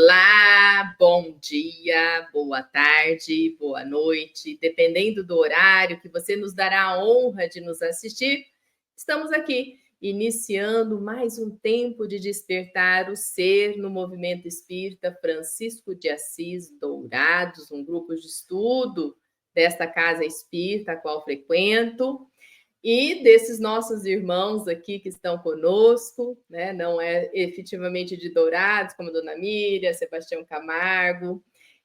Olá, bom dia, boa tarde, boa noite, dependendo do horário que você nos dará a honra de nos assistir, estamos aqui iniciando mais um tempo de despertar o ser no movimento espírita Francisco de Assis Dourados, um grupo de estudo desta casa espírita a qual frequento. E desses nossos irmãos aqui que estão conosco, né? Não é efetivamente de Dourados, como a Dona Miriam, Sebastião Camargo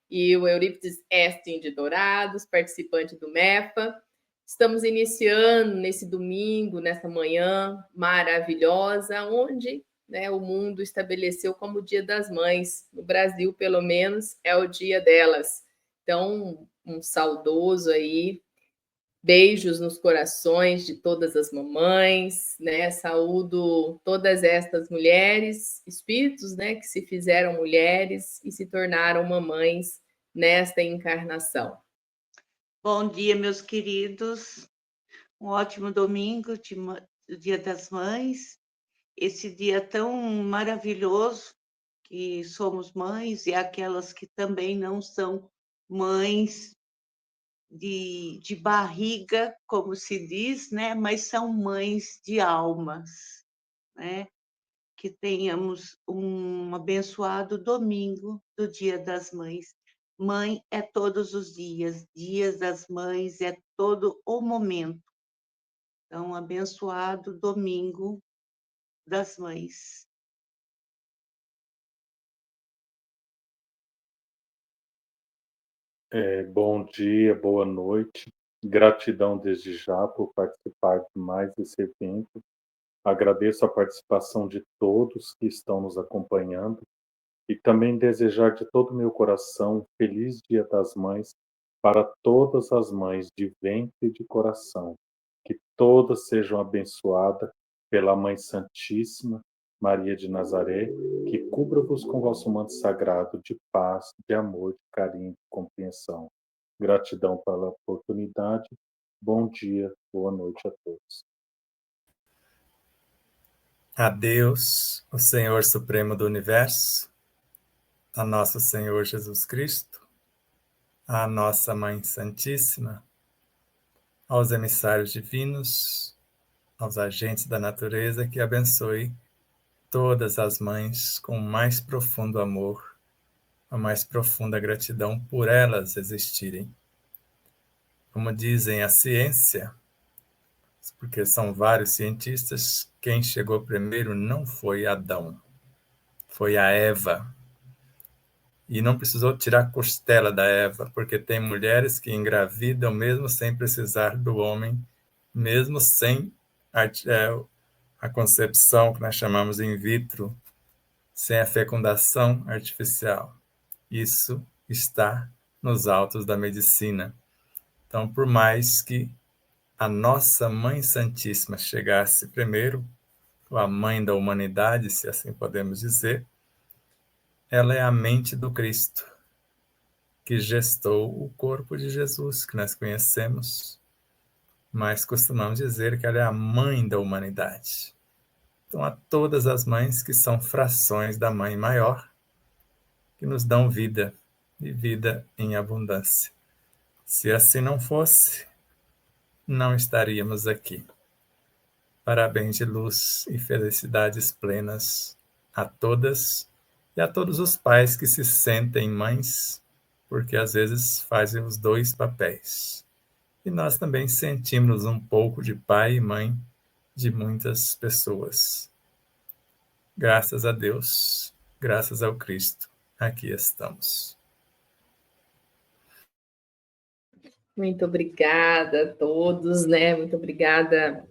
e o Eurípides Estin de Dourados, participante do MEFA. Estamos iniciando nesse domingo, nessa manhã maravilhosa, onde, né, o mundo estabeleceu como o Dia das Mães. No Brasil, pelo menos, é o dia delas. Então, um saudoso aí, beijos nos corações de todas as mamães, né? Saúdo todas estas mulheres, espíritos, né, que se fizeram mulheres e se tornaram mamães nesta encarnação. Bom dia, meus queridos. Um ótimo domingo, do Dia das Mães. Esse dia tão maravilhoso que somos mães e aquelas que também não são mães de barriga, como se diz, né? Mas são mães de almas, né? Que tenhamos um abençoado domingo do Dia das Mães. Mãe é todos os dias, Dias das Mães é todo o momento. Então, abençoado domingo das mães. Bom dia, boa noite. Gratidão desde já por participar de mais esse evento. Agradeço a participação de todos que estão nos acompanhando e também desejar de todo o meu coração um feliz Dia das Mães para todas as mães de ventre e de coração. Que todas sejam abençoadas pela Mãe Santíssima, Maria de Nazaré, que cubra-vos com vosso manto sagrado de paz, de amor, de carinho, de compreensão. Gratidão pela oportunidade. Bom dia, boa noite a todos. A Deus, o Senhor Supremo do Universo, a nosso Senhor Jesus Cristo, a nossa Mãe Santíssima, aos emissários divinos, aos agentes da natureza, que abençoe todas as mães com o mais profundo amor, a mais profunda gratidão por elas existirem. Como dizem a ciência, porque são vários cientistas, quem chegou primeiro não foi Adão, foi a Eva. E não precisou tirar a costela da Eva, porque tem mulheres que engravidam mesmo sem precisar do homem, mesmo sem a concepção, que nós chamamos in vitro, sem a fecundação artificial. Isso está nos autos da medicina. Então, por mais que a nossa Mãe Santíssima chegasse primeiro, ou a mãe da humanidade, se assim podemos dizer, ela é a mente do Cristo, que gestou o corpo de Jesus, que nós conhecemos, mas costumamos dizer que ela é a mãe da humanidade. Então, a todas as mães que são frações da mãe maior, que nos dão vida, e vida em abundância. Se assim não fosse, não estaríamos aqui. Parabéns de luz e felicidades plenas a todas e a todos os pais que se sentem mães, porque às vezes fazem os dois papéis. E nós também sentimos um pouco de pai e mãe de muitas pessoas. Graças a Deus, graças ao Cristo, aqui estamos. Muito obrigada a todos, né? Muito obrigada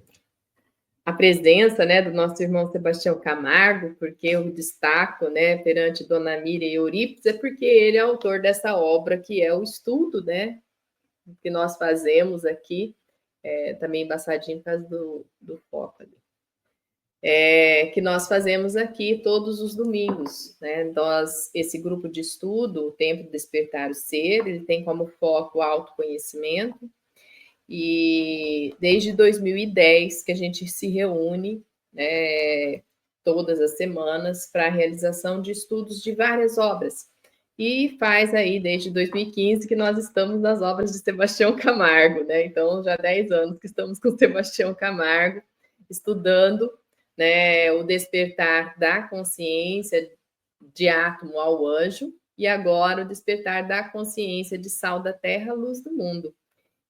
a presença, né, do nosso irmão Sebastião Camargo, porque eu destaco, né, perante Dona Miriam e Eurípides, é porque ele é autor dessa obra que é o estudo, né, que nós fazemos aqui, também embaçadinho por causa do foco ali. Que nós fazemos aqui todos os domingos, né? Esse grupo de estudo, o Tempo de Despertar o Ser, ele tem como foco o autoconhecimento, e desde 2010 que a gente se reúne, né, todas as semanas para a realização de estudos de várias obras. E faz aí desde 2015 que nós estamos nas obras de Sebastião Camargo, né? Então, já há 10 anos que estamos com Sebastião Camargo, estudando, né, o despertar da consciência de átomo ao anjo, e agora o despertar da consciência de sal da terra, luz do mundo.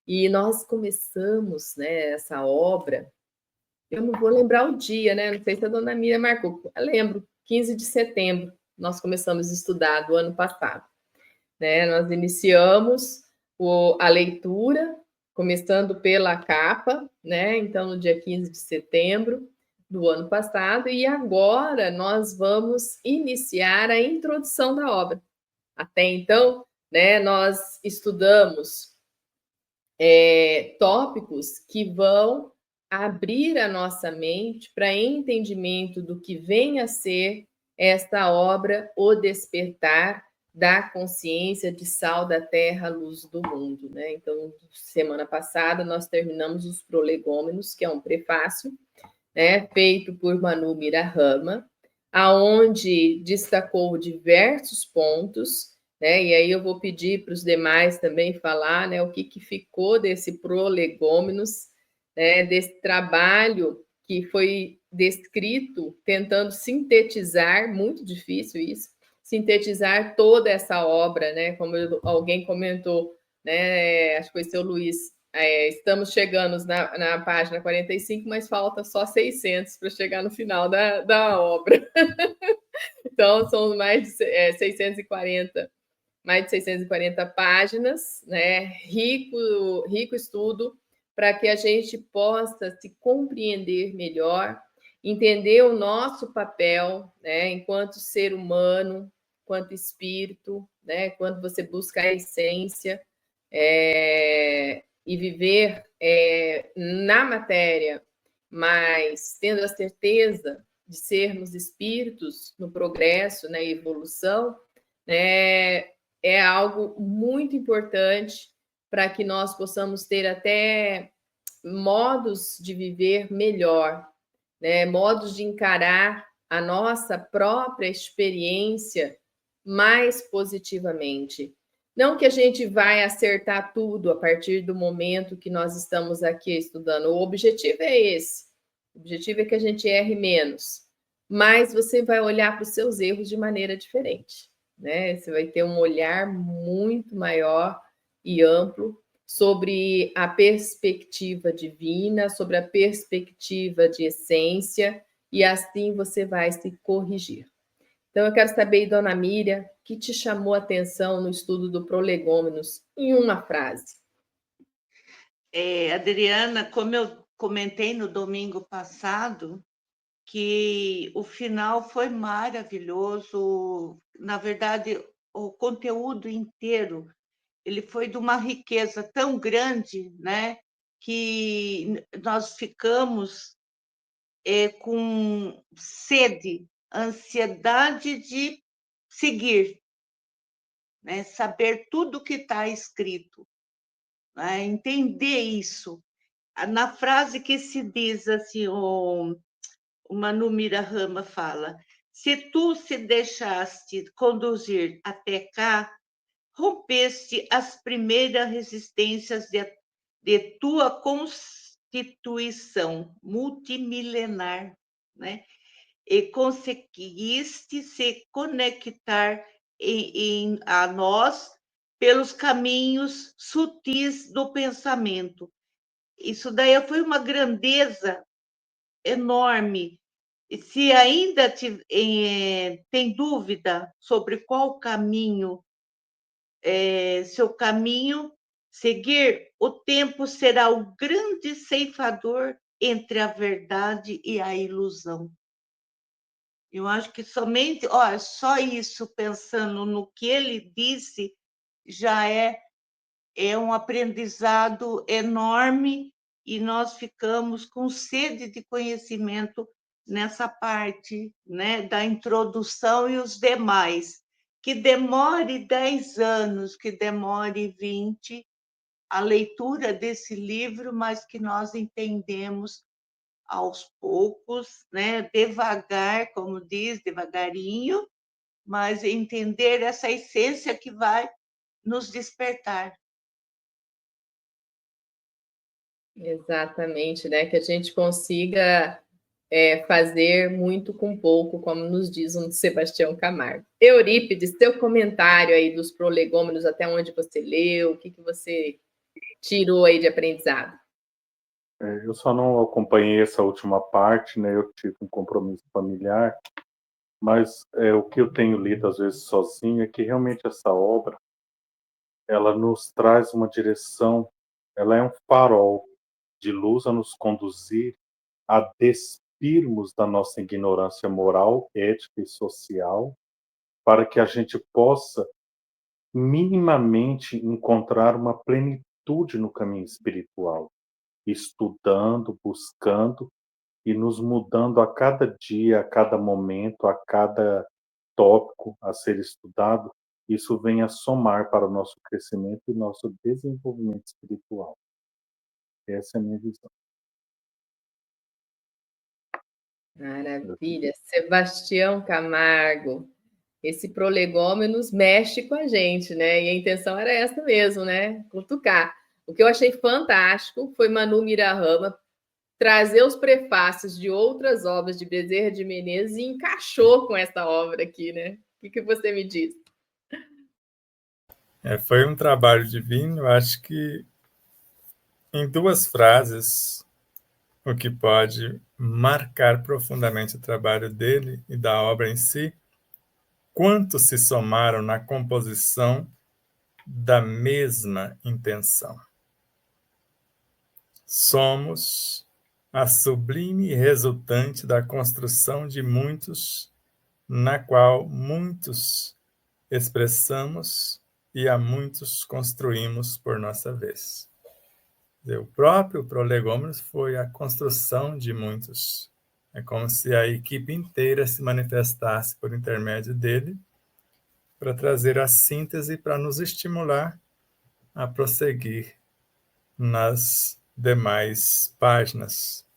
E nós começamos, né, essa obra, eu não vou lembrar o dia, né? Não sei se a dona Miriam marcou. Eu lembro, 15 de setembro, nós começamos a estudar do ano passado. Né? Nós iniciamos a leitura, começando pela capa, né? Então, no dia 15 de setembro do ano passado, e agora nós vamos iniciar a introdução da obra. Até então, né, nós estudamos tópicos que vão abrir a nossa mente para entendimento do que vem a ser esta obra, O Despertar da Consciência de Sal da Terra, Luz do Mundo. Né? Então, semana passada, nós terminamos os prolegômenos, que é um prefácio, né, feito por Manu Mirahama, aonde destacou diversos pontos, né, e aí eu vou pedir para os demais também falar, né, o que ficou desse prolegômenos, né, desse trabalho que foi descrito, tentando sintetizar, muito difícil isso, sintetizar toda essa obra, né, como alguém comentou, né, acho que foi o seu Luiz, estamos chegando na página 45, mas falta só 600 para chegar no final da obra. Então, são mais de 640 páginas, né? Rico estudo para que a gente possa se compreender melhor, entender o nosso papel, né? Enquanto ser humano, enquanto espírito, né? Quando você busca a essência, e viver na matéria, mas tendo a certeza de sermos espíritos no progresso, na evolução, né, é algo muito importante para que nós possamos ter até modos de viver melhor, né, modos de encarar a nossa própria experiência mais positivamente. Não que a gente vai acertar tudo a partir do momento que nós estamos aqui estudando. O objetivo é esse. O objetivo é que a gente erre menos. Mas você vai olhar para os seus erros de maneira diferente, né? Você vai ter um olhar muito maior e amplo sobre a perspectiva divina, sobre a perspectiva de essência, e assim você vai se corrigir. Então, eu quero saber, dona Miriam, o que te chamou a atenção no estudo do prolegômenos, em uma frase? Adriana, como eu comentei no domingo passado, que o final foi maravilhoso. Na verdade, o conteúdo inteiro, ele foi de uma riqueza tão grande, né, que nós ficamos com sede, ansiedade de seguir, né, saber tudo o que está escrito, né, entender isso. Na frase que se diz assim, o Manu Mirahama fala: se tu se deixaste conduzir até cá, rompeste as primeiras resistências de tua constituição multimilenar, né? E conseguiste se conectar a nós pelos caminhos sutis do pensamento. Isso daí foi uma grandeza enorme. E se ainda tem dúvida sobre qual caminho, seu caminho seguir, o tempo será o grande ceifador entre a verdade e a ilusão. Eu acho que somente, só isso, pensando no que ele disse, já é um aprendizado enorme, e nós ficamos com sede de conhecimento nessa parte, né, da introdução e os demais. Que demore 10 anos, que demore 20, a leitura desse livro, mas que nós entendemos aos poucos, né? Devagar, como diz, devagarinho, mas entender essa essência que vai nos despertar. Exatamente, né? Que a gente consiga fazer muito com pouco, como nos diz um Sebastião Camargo. Eurípides, seu comentário aí dos prolegômenos, até onde você leu, o que você tirou aí de aprendizado? Eu só não acompanhei essa última parte, né? Eu tive um compromisso familiar, mas o que eu tenho lido às vezes sozinho é que realmente essa obra ela nos traz uma direção, ela é um farol de luz a nos conduzir a despirmos da nossa ignorância moral, ética e social, para que a gente possa minimamente encontrar uma plenitude no caminho espiritual, estudando, buscando e nos mudando a cada dia, a cada momento, a cada tópico a ser estudado. Isso vem a somar para o nosso crescimento e nosso desenvolvimento espiritual. Essa é a minha visão. Maravilha. Sebastião Camargo, esse prolegômenos mexe com a gente, né? E a intenção era essa mesmo, né? Cutucar. O que eu achei fantástico foi Manu Mirahama trazer os prefácios de outras obras de Bezerra de Menezes e encaixou com essa obra aqui, né? O que você me diz? Foi um trabalho divino. Eu acho que em 2 frases, o que pode marcar profundamente o trabalho dele e da obra em si, quantos se somaram na composição da mesma intenção. Somos a sublime resultante da construção de muitos, na qual muitos expressamos e a muitos construímos por nossa vez. O próprio Prolegômenos foi a construção de muitos. É como se a equipe inteira se manifestasse por intermédio dele para trazer a síntese para nos estimular a prosseguir nas demais páginas.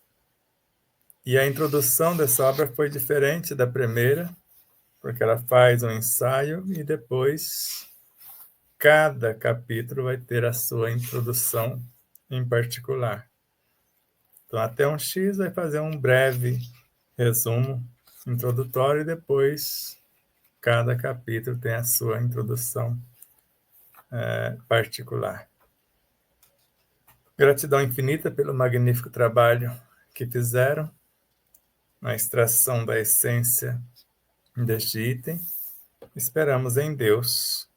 E a introdução dessa obra foi diferente da primeira, porque ela faz um ensaio e depois cada capítulo vai ter a sua introdução em particular. Então, até um X vai fazer um breve resumo introdutório e depois cada capítulo tem a sua introdução particular. Gratidão infinita pelo magnífico trabalho que fizeram na extração da essência deste item. Esperamos em Deus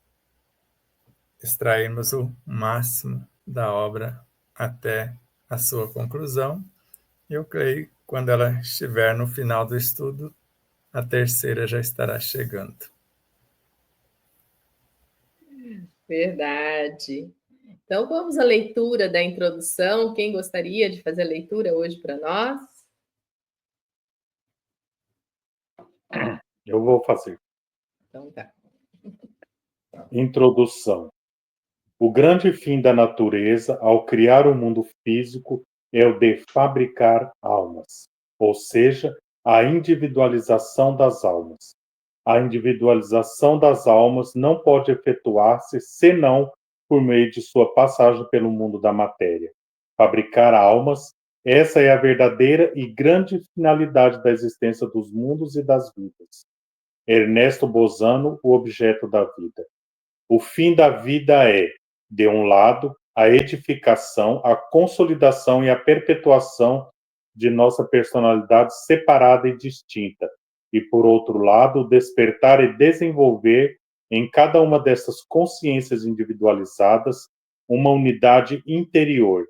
extrairmos o máximo da obra até a sua conclusão. Eu creio que quando ela estiver no final do estudo, a terceira já estará chegando. Verdade. Então, vamos à leitura da introdução. Quem gostaria de fazer a leitura hoje para nós? Eu vou fazer. Então, tá. Introdução. O grande fim da natureza ao criar o mundo físico é o de fabricar almas, ou seja, a individualização das almas. A individualização das almas não pode efetuar-se senão por meio de sua passagem pelo mundo da matéria. Fabricar almas, essa é a verdadeira e grande finalidade da existência dos mundos e das vidas. Ernesto Bozano, O Objeto da Vida. O fim da vida é, de um lado, a edificação, a consolidação e a perpetuação de nossa personalidade separada e distinta, e, por outro lado, o despertar e desenvolver em cada uma dessas consciências individualizadas uma unidade interior,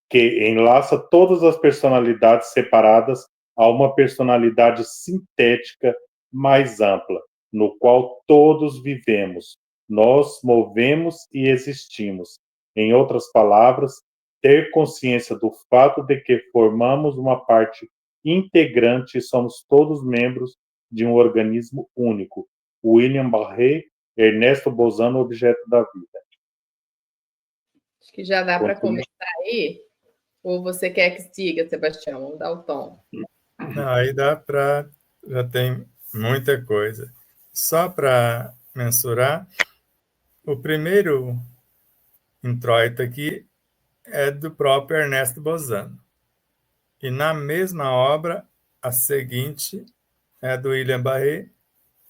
que enlaça todas as personalidades separadas a uma personalidade sintética mais ampla, no qual todos vivemos, nós movemos e existimos. Em outras palavras, ter consciência do fato de que formamos uma parte integrante e somos todos membros de um organismo único. William Barré, Ernesto Bozano, Objeto da Vida. Acho que já dá para começar aí. Ou você quer que siga, Sebastião? Vamos dar o tom. Aí dá para... Já tem muita coisa. Só para mensurar, o primeiro introito aqui é do próprio Ernesto Bozano. E na mesma obra, a seguinte é do William Barré,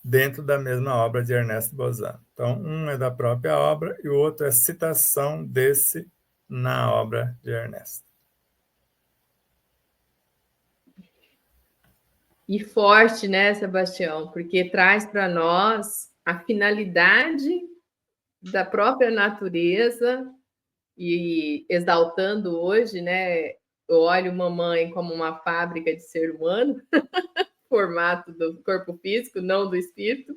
dentro da mesma obra de Ernesto Bozano. Então, um é da própria obra e o outro é citação desse na obra de Ernesto. E forte, né, Sebastião? Porque traz para nós a finalidade da própria natureza e exaltando hoje, né? Eu olho mamãe como uma fábrica de ser humano, formato do corpo físico, não do espírito,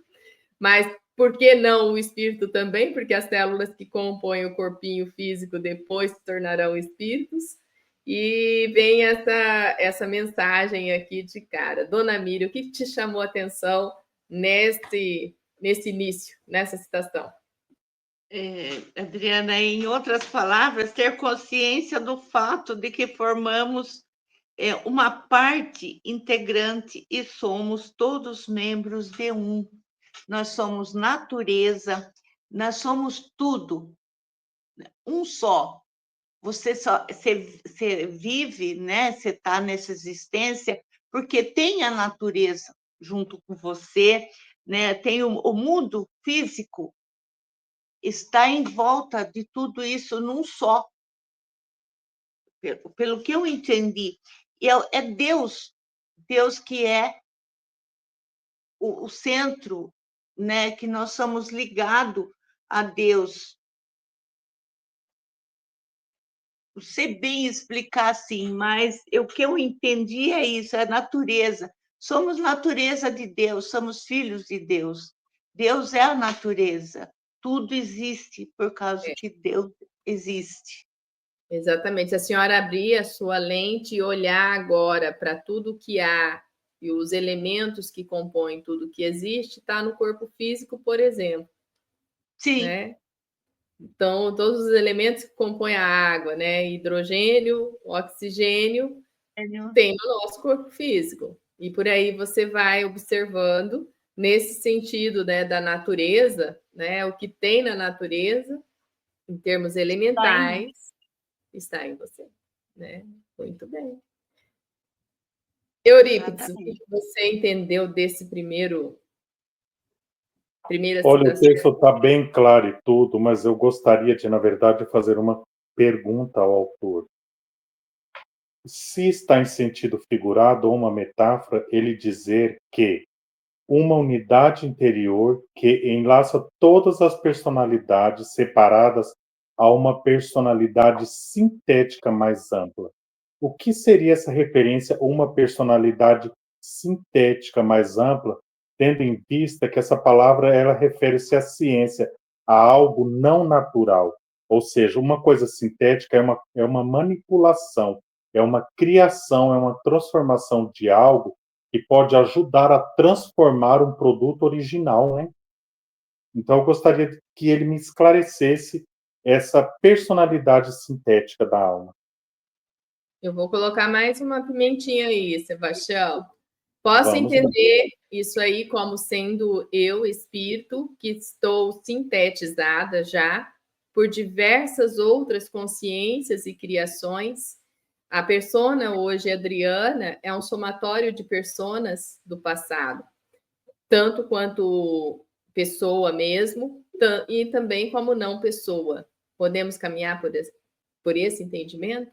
mas por que não o espírito também? Porque as células que compõem o corpinho físico depois se tornarão espíritos. E vem essa mensagem aqui de cara. Dona Miriam, o que te chamou a atenção nesse início, nessa citação? Adriana, em outras palavras, ter consciência do fato de que formamos uma parte integrante e somos todos membros de um. Nós somos natureza, nós somos tudo, um só. Você vive, né? Você está nessa existência porque tem a natureza junto com você, né? Tem o mundo físico, está em volta de tudo isso num só. Pelo que eu entendi, é Deus que é o centro, né? Que nós somos ligados a Deus. Não sei bem explicar assim, mas o que eu entendi é isso, é a natureza. Somos natureza de Deus, somos filhos de Deus. Deus é a natureza. Tudo existe por causa que Deus existe. Exatamente. Se a senhora abrir a sua lente e olhar agora para tudo que há e os elementos que compõem tudo que existe, está no corpo físico, por exemplo. Sim. Né? Então, todos os elementos que compõem a água, né? Hidrogênio, oxigênio, tem no nosso corpo físico. E por aí você vai observando, nesse sentido, né, da natureza, né? O que tem na natureza, em termos elementais, está em você. Né? Muito bem. Eurípides, o que você entendeu desse primeira Olha, citação? o texto está bem claro e tudo, mas eu gostaria de, na verdade, fazer uma pergunta ao autor. Se está em sentido figurado ou uma metáfora, ele dizer que uma unidade interior que enlaça todas as personalidades separadas a uma personalidade sintética mais ampla. O que seria essa referência a uma personalidade sintética mais ampla, tendo em vista que essa palavra ela refere-se à ciência, a algo não natural? Ou seja, uma coisa sintética é uma manipulação, é uma criação, é uma transformação de algo que pode ajudar a transformar um produto original, né? Então, eu gostaria que ele me esclarecesse essa personalidade sintética da alma. Eu vou colocar mais uma pimentinha aí, Sebastião. Posso entender isso aí como sendo eu, espírito, que estou sintetizada já por diversas outras consciências e criações. A persona hoje, Adriana, é um somatório de personas do passado, tanto quanto pessoa mesmo, e também como não pessoa. Podemos caminhar por esse entendimento?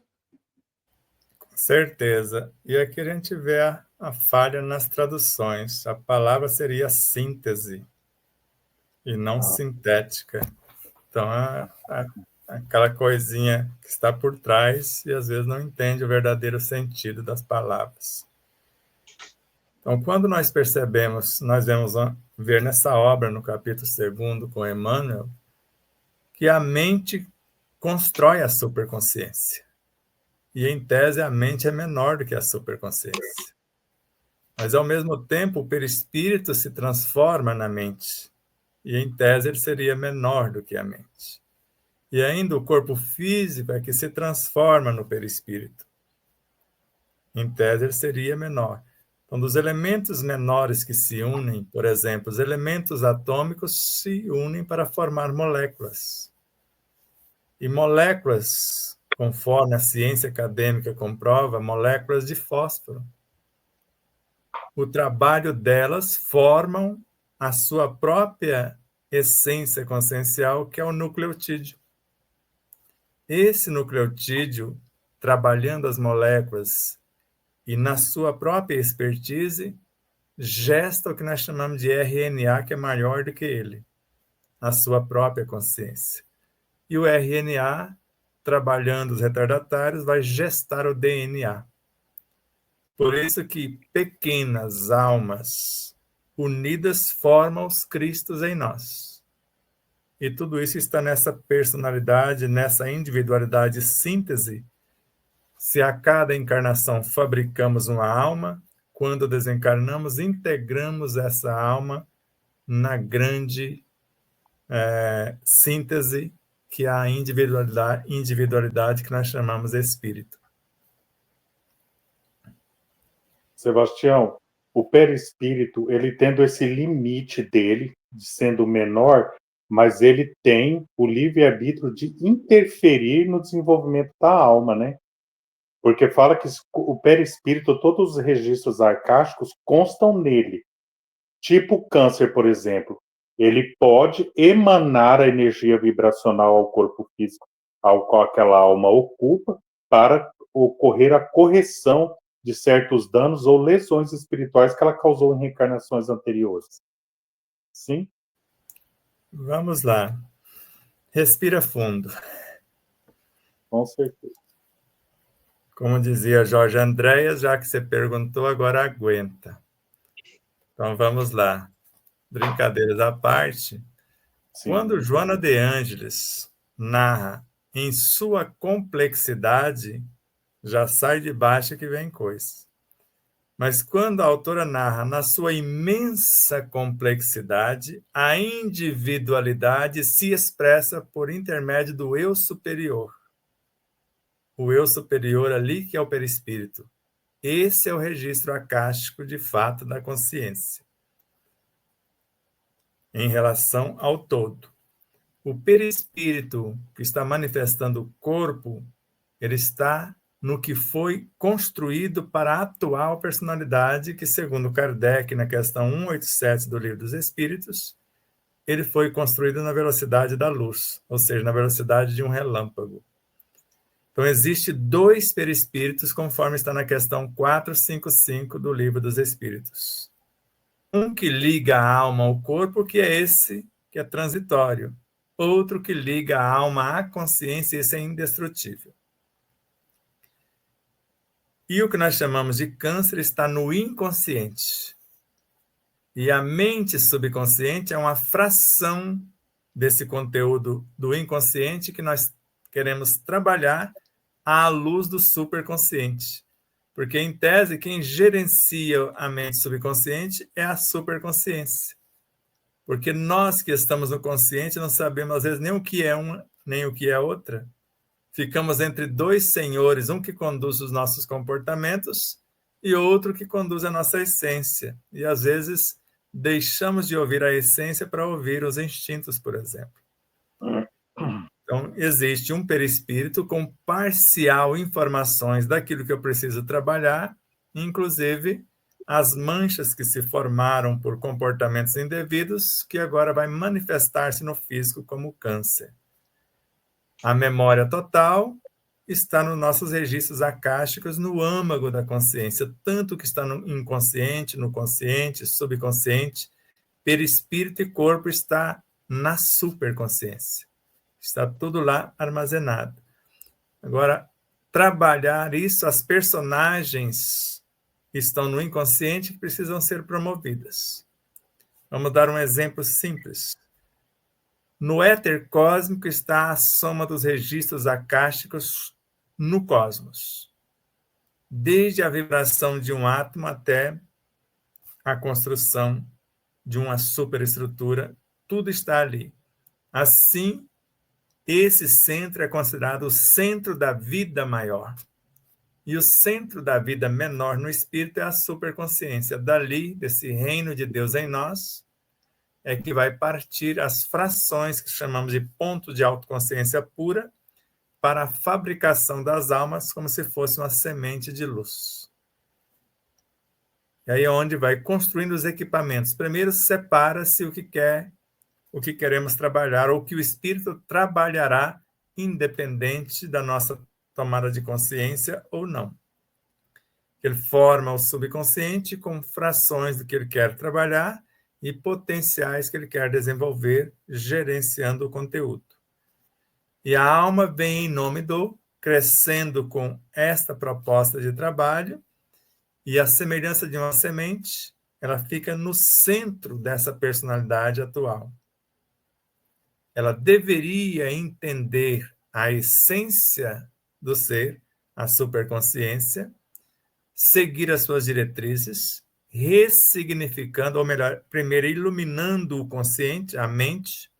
Com certeza. E aqui a gente vê a falha nas traduções. A palavra seria síntese e não sintética. Então, aquela coisinha que está por trás e às vezes não entende o verdadeiro sentido das palavras. Então, quando nós percebemos, nós vamos ver nessa obra, no capítulo 2, com Emmanuel, que a mente constrói a superconsciência. E, em tese, a mente é menor do que a superconsciência. Mas, ao mesmo tempo, o perispírito se transforma na mente. E, em tese, ele seria menor do que a mente. E ainda o corpo físico é que se transforma no perispírito. Em tese, ele seria menor. Então, dos elementos menores que se unem, por exemplo, os elementos atômicos se unem para formar moléculas. E moléculas, conforme a ciência acadêmica comprova, moléculas de fósforo. O trabalho delas formam a sua própria essência consciencial, que é o nucleotídeo. Esse nucleotídeo, trabalhando as moléculas e na sua própria expertise, gesta o que nós chamamos de RNA, que é maior do que ele, a sua própria consciência. E o RNA, trabalhando os retardatários, vai gestar o DNA. Por isso que pequenas almas unidas formam os Cristos em nós. E tudo isso está nessa personalidade, nessa individualidade síntese. Se a cada encarnação fabricamos uma alma, quando desencarnamos, integramos essa alma na grande síntese, que é a individualidade que nós chamamos de espírito. Sebastião, o perispírito, ele tendo esse limite dele, de sendo menor, mas ele tem o livre-arbítrio de interferir no desenvolvimento da alma, né? Porque fala que o perispírito, todos os registros arcásticos constam nele. Tipo o câncer, por exemplo. Ele pode emanar a energia vibracional ao corpo físico ao qual aquela alma ocupa para ocorrer a correção de certos danos ou lesões espirituais que ela causou em reencarnações anteriores. Sim? Vamos lá. Respira fundo. Com certeza. Como dizia Jorge Andréas, já que você perguntou, agora aguenta. Então vamos lá. Brincadeiras à parte. Sim. Quando Joana de Ângeles narra em sua complexidade, já sai de baixo que vem coisa. Mas quando a autora narra na sua imensa complexidade, a individualidade se expressa por intermédio do eu superior. O eu superior ali, que é o perispírito. Esse é o registro acástico, de fato, da consciência, em relação ao todo. O perispírito que está manifestando o corpo, ele está no que foi construído para a atual personalidade, que, segundo Kardec, na questão 187 do Livro dos Espíritos, ele foi construído na velocidade da luz, ou seja, na velocidade de um relâmpago. Então, existe 2 perispíritos, conforme está na questão 455 do Livro dos Espíritos. Um que liga a alma ao corpo, que é esse, que é transitório. Outro que liga a alma à consciência, esse é indestrutível. E o que nós chamamos de câncer está no inconsciente. E a mente subconsciente é uma fração desse conteúdo do inconsciente que nós queremos trabalhar à luz do superconsciente. Porque, em tese, quem gerencia a mente subconsciente é a superconsciência. Porque nós que estamos no consciente não sabemos, às vezes, nem o que é uma, nem o que é outra. Ficamos entre 2 senhores, um que conduz os nossos comportamentos e outro que conduz a nossa essência. E, às vezes, deixamos de ouvir a essência para ouvir os instintos, por exemplo. Então, existe um perispírito com parcial informações daquilo que eu preciso trabalhar, inclusive as manchas que se formaram por comportamentos indevidos, que agora vai manifestar-se no físico como câncer. A memória total está nos nossos registros acásticos, no âmago da consciência, tanto que está no inconsciente, no consciente, subconsciente, perispírito e corpo está na superconsciência. Está tudo lá armazenado. Agora, trabalhar isso, as personagens estão no inconsciente que precisam ser promovidas. Vamos dar um exemplo simples. No éter cósmico está a soma dos registros acásticos no cosmos. Desde a vibração de um átomo até a construção de uma superestrutura, tudo está ali. Assim esse centro é considerado o centro da vida maior. E o centro da vida menor no espírito é a superconsciência. Dali, desse reino de Deus em nós, é que vai partir as frações que chamamos de ponto de autoconsciência pura para a fabricação das almas como se fosse uma semente de luz. E aí é onde vai construindo os equipamentos. Primeiro separa-se o que queremos trabalhar, ou o que o espírito trabalhará independente da nossa tomada de consciência ou não. Ele forma o subconsciente com frações do que ele quer trabalhar e potenciais que ele quer desenvolver, gerenciando o conteúdo. E a alma vem em nome do, crescendo com esta proposta de trabalho, e a semelhança de uma semente, ela fica no centro dessa personalidade atual. Ela deveria entender a essência do ser, a superconsciência, seguir as suas diretrizes, ressignificando, ou melhor, primeiro iluminando o consciente, a mente,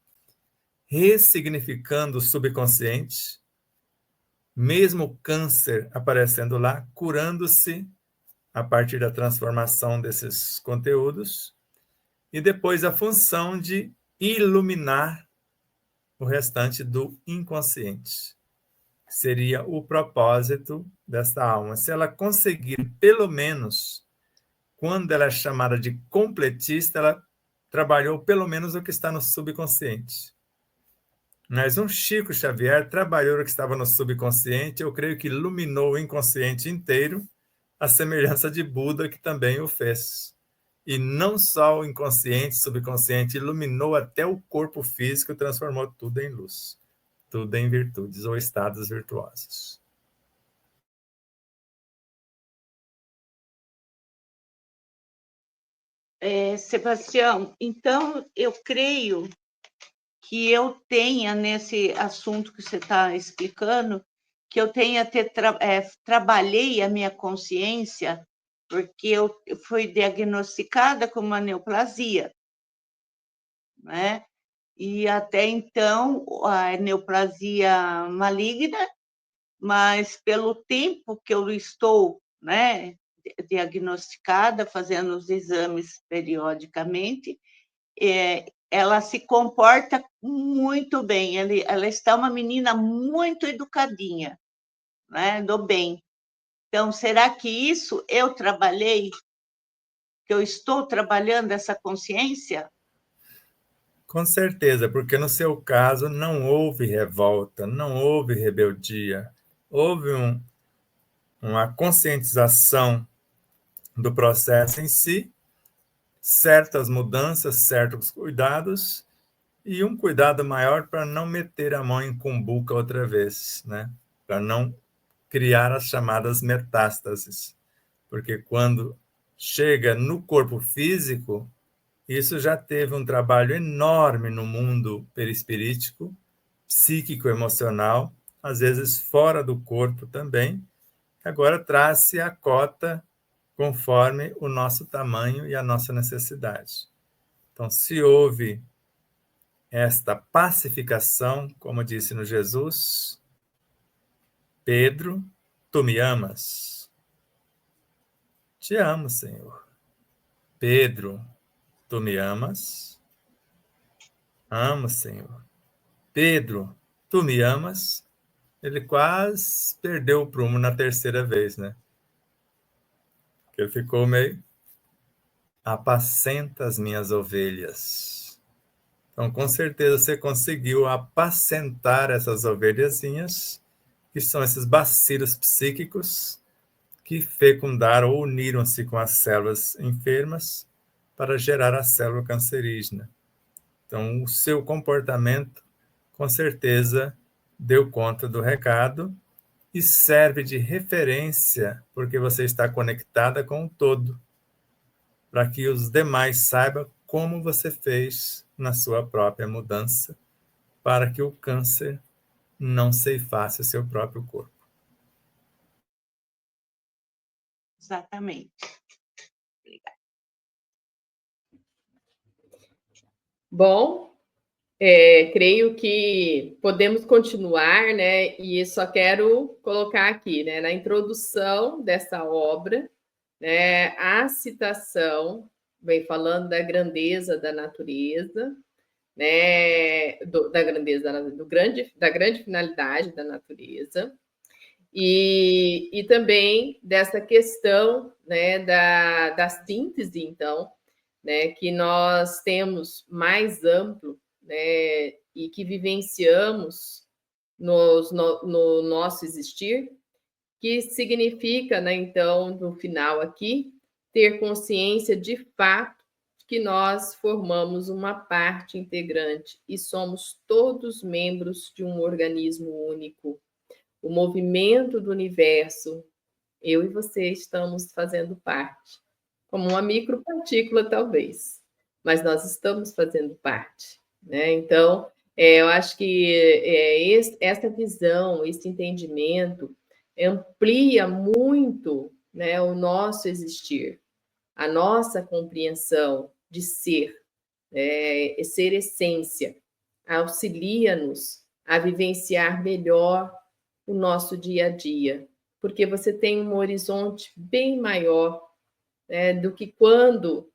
ressignificando o subconsciente, mesmo o câncer aparecendo lá, curando-se a partir da transformação desses conteúdos, e depois a função de iluminar o restante do inconsciente. Seria o propósito desta alma. Se ela conseguir, pelo menos, quando ela é chamada de completista, ela trabalhou pelo menos o que está no subconsciente. Mas um Chico Xavier trabalhou o que estava no subconsciente, eu creio que iluminou o inconsciente inteiro, a semelhança de Buda, que também o fez. E não só o inconsciente, subconsciente, iluminou até o corpo físico, transformou tudo em luz, tudo em virtudes ou estados virtuosos. Sebastião, então eu creio que eu tenha, nesse assunto que você está explicando, que eu tenha trabalhei a minha consciência, porque eu fui diagnosticada com uma neoplasia, né? E até então a neoplasia maligna, mas pelo tempo que eu estou, né, diagnosticada, fazendo os exames periodicamente, ela se comporta muito bem, ela está uma menina muito educadinha, né, do bem. Então, será que isso eu trabalhei, que eu estou trabalhando essa consciência? Com certeza, porque no seu caso não houve revolta, não houve rebeldia, houve uma conscientização do processo em si, certas mudanças, certos cuidados, e um cuidado maior para não meter a mão em cumbuca outra vez, né? Para não criar as chamadas metástases, porque quando chega no corpo físico, isso já teve um trabalho enorme no mundo perispirítico, psíquico, emocional, às vezes fora do corpo também. Agora traz-se a cota conforme o nosso tamanho e a nossa necessidade. Então, se houve esta pacificação, como disse no Jesus, Pedro, tu me amas? Te amo, Senhor. Pedro, tu me amas? Amo, Senhor. Pedro, tu me amas? Ele quase perdeu o prumo na terceira vez, né? Porque ele ficou meio... Apacenta as minhas ovelhas. Então, com certeza, você conseguiu apacentar essas ovelhazinhas, que são esses bacilos psíquicos que fecundaram ou uniram-se com as células enfermas para gerar a célula cancerígena. Então, o seu comportamento, com certeza, deu conta do recado e serve de referência, porque você está conectada com o todo, para que os demais saibam como você fez na sua própria mudança, para que o câncer não ceifasse o seu próprio corpo. Exatamente. Bom, creio que podemos continuar, né? E só quero colocar aqui, né, na introdução dessa obra, né, a citação vem falando da grandeza da natureza, né, da grandeza da grande finalidade da natureza, e também dessa questão, né, da síntese, então, né, que nós temos mais amplo, né, e que vivenciamos no nosso existir, que significa, né, então, no final aqui, ter consciência de fato que nós formamos uma parte integrante e somos todos membros de um organismo único. O movimento do universo, eu e você estamos fazendo parte, como uma micropartícula, talvez, mas nós estamos fazendo parte, né? Então, eu acho que essa visão, esse entendimento amplia muito, né, o nosso existir, a nossa compreensão de ser, ser essência, auxilia-nos a vivenciar melhor o nosso dia a dia, porque você tem um horizonte bem maior, né, do que quando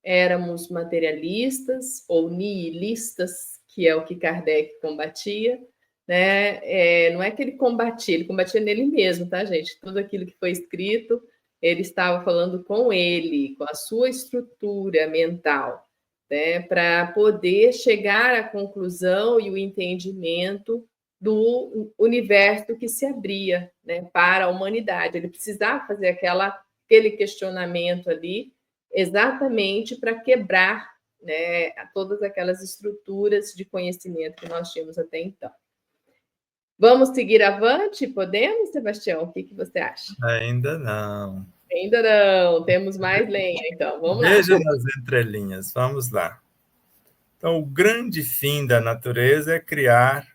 éramos materialistas ou nihilistas, que é o que Kardec combatia, né? Não é que ele combatia nele mesmo, tá, gente? Tudo aquilo que foi escrito, ele estava falando com ele, com a sua estrutura mental, né, para poder chegar à conclusão e o entendimento do universo que se abria, né, para a humanidade. Ele precisava fazer aquele questionamento ali, exatamente para quebrar, né, todas aquelas estruturas de conhecimento que nós tínhamos até então. Vamos seguir avante? Podemos, Sebastião? O que você acha? Ainda não. Ainda não, temos mais lenha, então, vamos lá. Veja nas entrelinhas, vamos lá. Então, o grande fim da natureza é criar,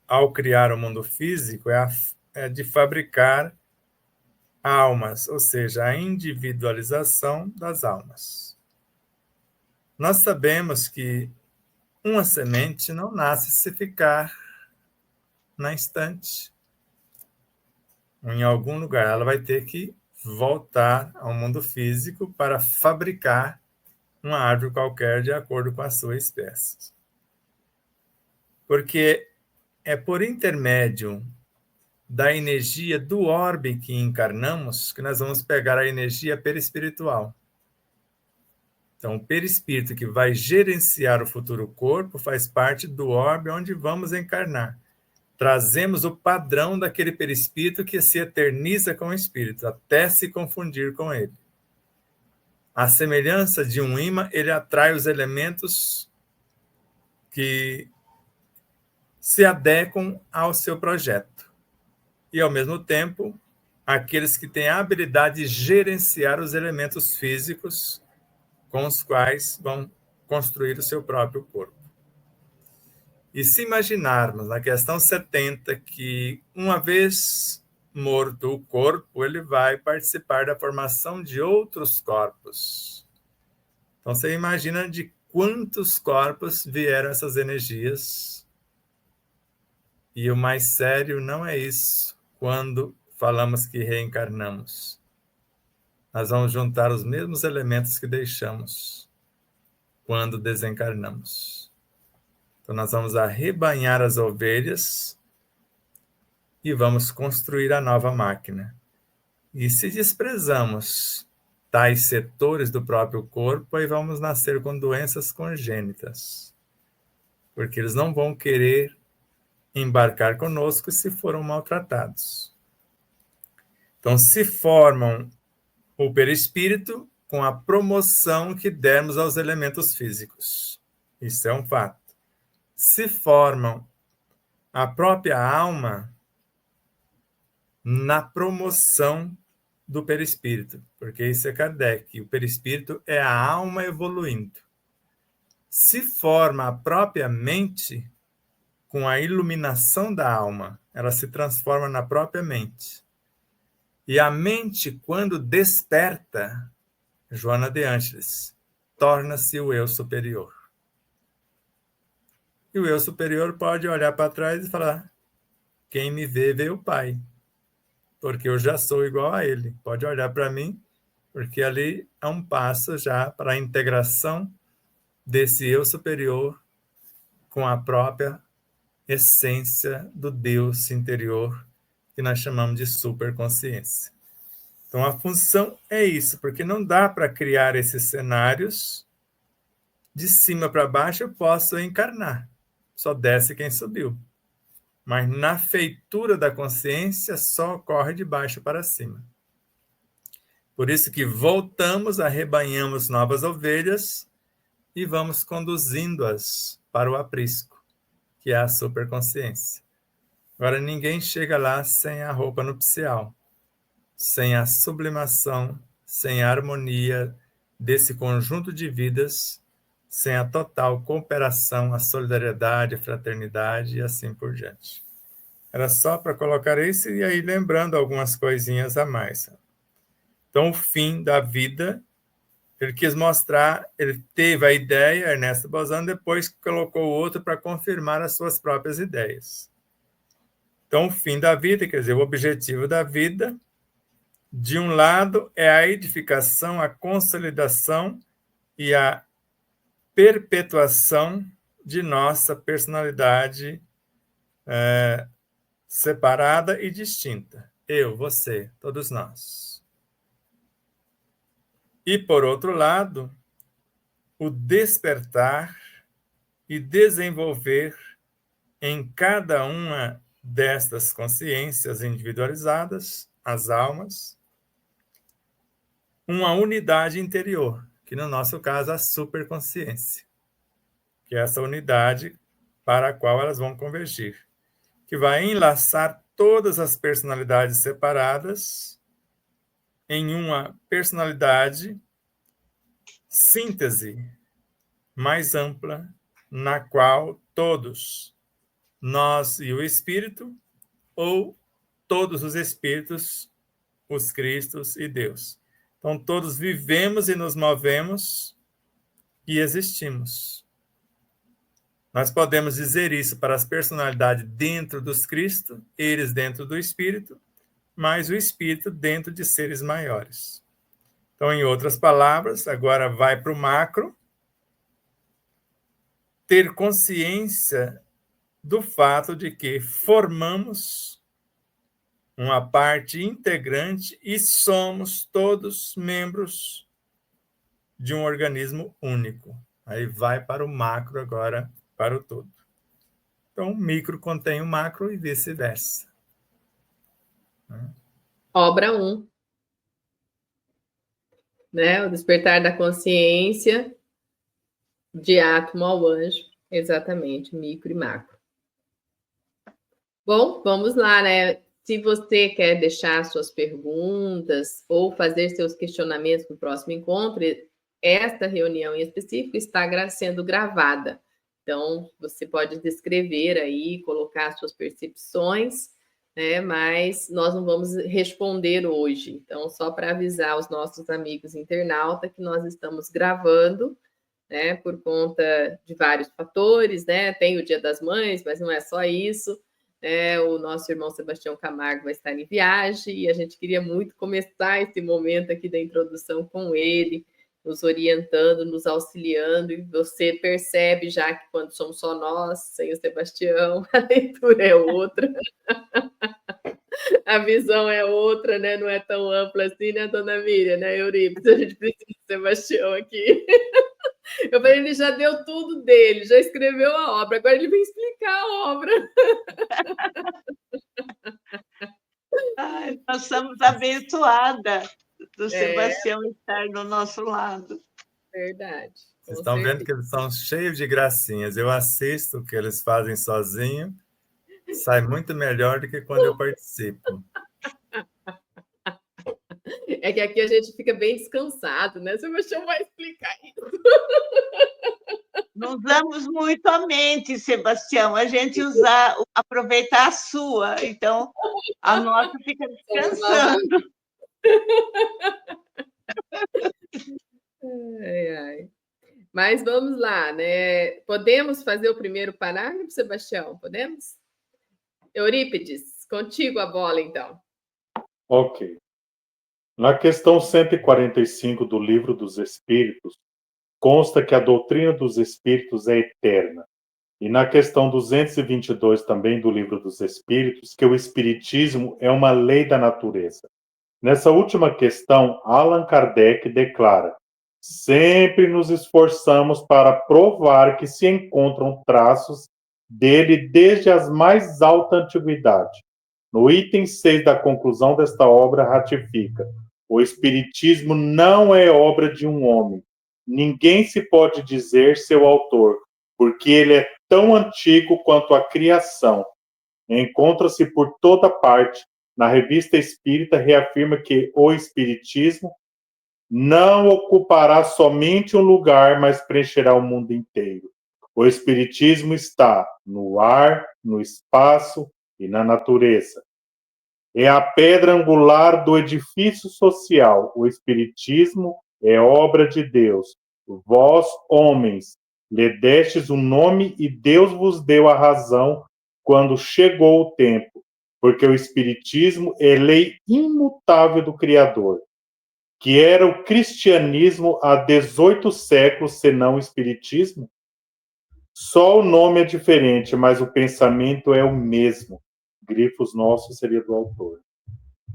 ao criar o mundo físico, é de fabricar almas, ou seja, a individualização das almas. Nós sabemos que uma semente não nasce se ficar na estante. Em algum lugar, ela vai ter que voltar ao mundo físico para fabricar uma árvore qualquer de acordo com a sua espécie. Porque é por intermédio da energia do orbe que encarnamos que nós vamos pegar a energia perispiritual. Então, o perispírito que vai gerenciar o futuro corpo faz parte do orbe onde vamos encarnar. Trazemos o padrão daquele perispírito que se eterniza com o espírito, até se confundir com ele. A semelhança de um imã, ele atrai os elementos que se adequam ao seu projeto. E, ao mesmo tempo, aqueles que têm a habilidade de gerenciar os elementos físicos com os quais vão construir o seu próprio corpo. E se imaginarmos na questão 70 que, uma vez morto o corpo, ele vai participar da formação de outros corpos. Então, você imagina de quantos corpos vieram essas energias. E o mais sério não é isso, quando falamos que reencarnamos. Nós vamos juntar os mesmos elementos que deixamos quando desencarnamos. Então, nós vamos arrebanhar as ovelhas e vamos construir a nova máquina. E se desprezamos tais setores do próprio corpo, aí vamos nascer com doenças congênitas. Porque eles não vão querer embarcar conosco se foram maltratados. Então, se formam o perispírito com a promoção que dermos aos elementos físicos. Isso é um fato. Se formam a própria alma na promoção do perispírito, porque isso é Kardec, o perispírito é a alma evoluindo. Se forma a própria mente com a iluminação da alma, ela se transforma na própria mente. E a mente, quando desperta, Joana de Ângeles, torna-se o eu superior. E o eu superior pode olhar para trás e falar: quem me vê o Pai, porque eu já sou igual a Ele. Pode olhar para mim, porque ali é um passo já para a integração desse eu superior com a própria essência do Deus interior, que nós chamamos de superconsciência. Então, a função é isso, porque não dá para criar esses cenários de cima para baixo. Eu posso encarnar, só desce quem subiu. Mas na feitura da consciência só ocorre de baixo para cima. Por isso que voltamos, arrebanhamos novas ovelhas e vamos conduzindo-as para o aprisco, que é a superconsciência. Agora, ninguém chega lá sem a roupa nupcial, sem a sublimação, sem a harmonia desse conjunto de vidas, sem a total cooperação, a solidariedade, a fraternidade e assim por diante. Era só para colocar isso e aí lembrando algumas coisinhas a mais. Então, o fim da vida, ele quis mostrar, ele teve a ideia, Ernesto Bozano, depois colocou outro para confirmar as suas próprias ideias. Então, o fim da vida, quer dizer, o objetivo da vida, de um lado, é a edificação, a consolidação e a perpetuação de nossa personalidade separada e distinta. Eu, você, todos nós. E, por outro lado, o despertar e desenvolver em cada uma destas consciências individualizadas, as almas, uma unidade interior, que no nosso caso é a superconsciência, que é essa unidade para a qual elas vão convergir, que vai enlaçar todas as personalidades separadas em uma personalidade síntese mais ampla, na qual todos, nós e o Espírito, ou todos os Espíritos, os Cristos e Deus. Então, todos vivemos e nos movemos e existimos. Nós podemos dizer isso para as personalidades dentro dos Cristo, eles dentro do Espírito, mas o Espírito dentro de seres maiores. Então, em outras palavras, agora vai para o macro, ter consciência do fato de que formamos uma parte integrante e somos todos membros de um organismo único. Aí vai para o macro agora, para o todo. Então, o micro contém o macro e vice-versa. Obra 1. Né? O despertar da consciência de átomo ao anjo. Exatamente, micro e macro. Bom, vamos lá, né? Se você quer deixar suas perguntas ou fazer seus questionamentos no próximo encontro, esta reunião em específico está sendo gravada. Então, você pode descrever aí, colocar suas percepções, né? Mas nós não vamos responder hoje. Então, só para avisar os nossos amigos internautas que nós estamos gravando, né? Por conta de vários fatores, né? Tem o Dia das Mães, mas não é só isso. O nosso irmão Sebastião Camargo vai estar em viagem e a gente queria muito começar esse momento aqui da introdução com ele, nos orientando, nos auxiliando, e você percebe já que quando somos só nós, sem o Sebastião, a leitura é outra, a visão é outra, né? Não é tão ampla assim, né, dona Miriam, né, Eurípides? A gente precisa do Sebastião aqui. Eu falei, ele já deu tudo dele, já escreveu a obra, agora ele vem explicar a obra. Ai, nós somos abençoadas do Sebastião estar do nosso lado. Verdade. Vocês estão vendo que eles são cheios de gracinhas. Eu assisto o que eles fazem sozinho, sai muito melhor do que quando eu participo. É que aqui a gente fica bem descansado, né? Sebastião vai explicar isso. Não usamos muito a mente, Sebastião. A gente aproveitar a sua. Então, a nossa fica descansando. Ai, ai. Mas vamos lá, né? Podemos fazer o primeiro parágrafo, Sebastião? Podemos? Eurípides, contigo a bola, então. Ok. Na questão 145 do Livro dos Espíritos, consta que a doutrina dos Espíritos é eterna. E na questão 222 também do Livro dos Espíritos, que o Espiritismo é uma lei da natureza. Nessa última questão, Allan Kardec declara: sempre nos esforçamos para provar que se encontram traços dele desde as mais alta antiguidade. No item 6 da conclusão desta obra, ratifica: o Espiritismo não é obra de um homem. Ninguém se pode dizer seu autor, porque ele é tão antigo quanto a criação. Encontra-se por toda parte. Na Revista Espírita reafirma que o Espiritismo não ocupará somente um lugar, mas preencherá o mundo inteiro. O Espiritismo está no ar, no espaço e na natureza. É a pedra angular do edifício social. O Espiritismo é obra de Deus. Vós, homens, lhe destes o nome e Deus vos deu a razão quando chegou o tempo, porque o Espiritismo é lei imutável do Criador, que era o cristianismo há 18 séculos, senão o Espiritismo. Só o nome é diferente, mas o pensamento é o mesmo. Grifos nossos seria do autor.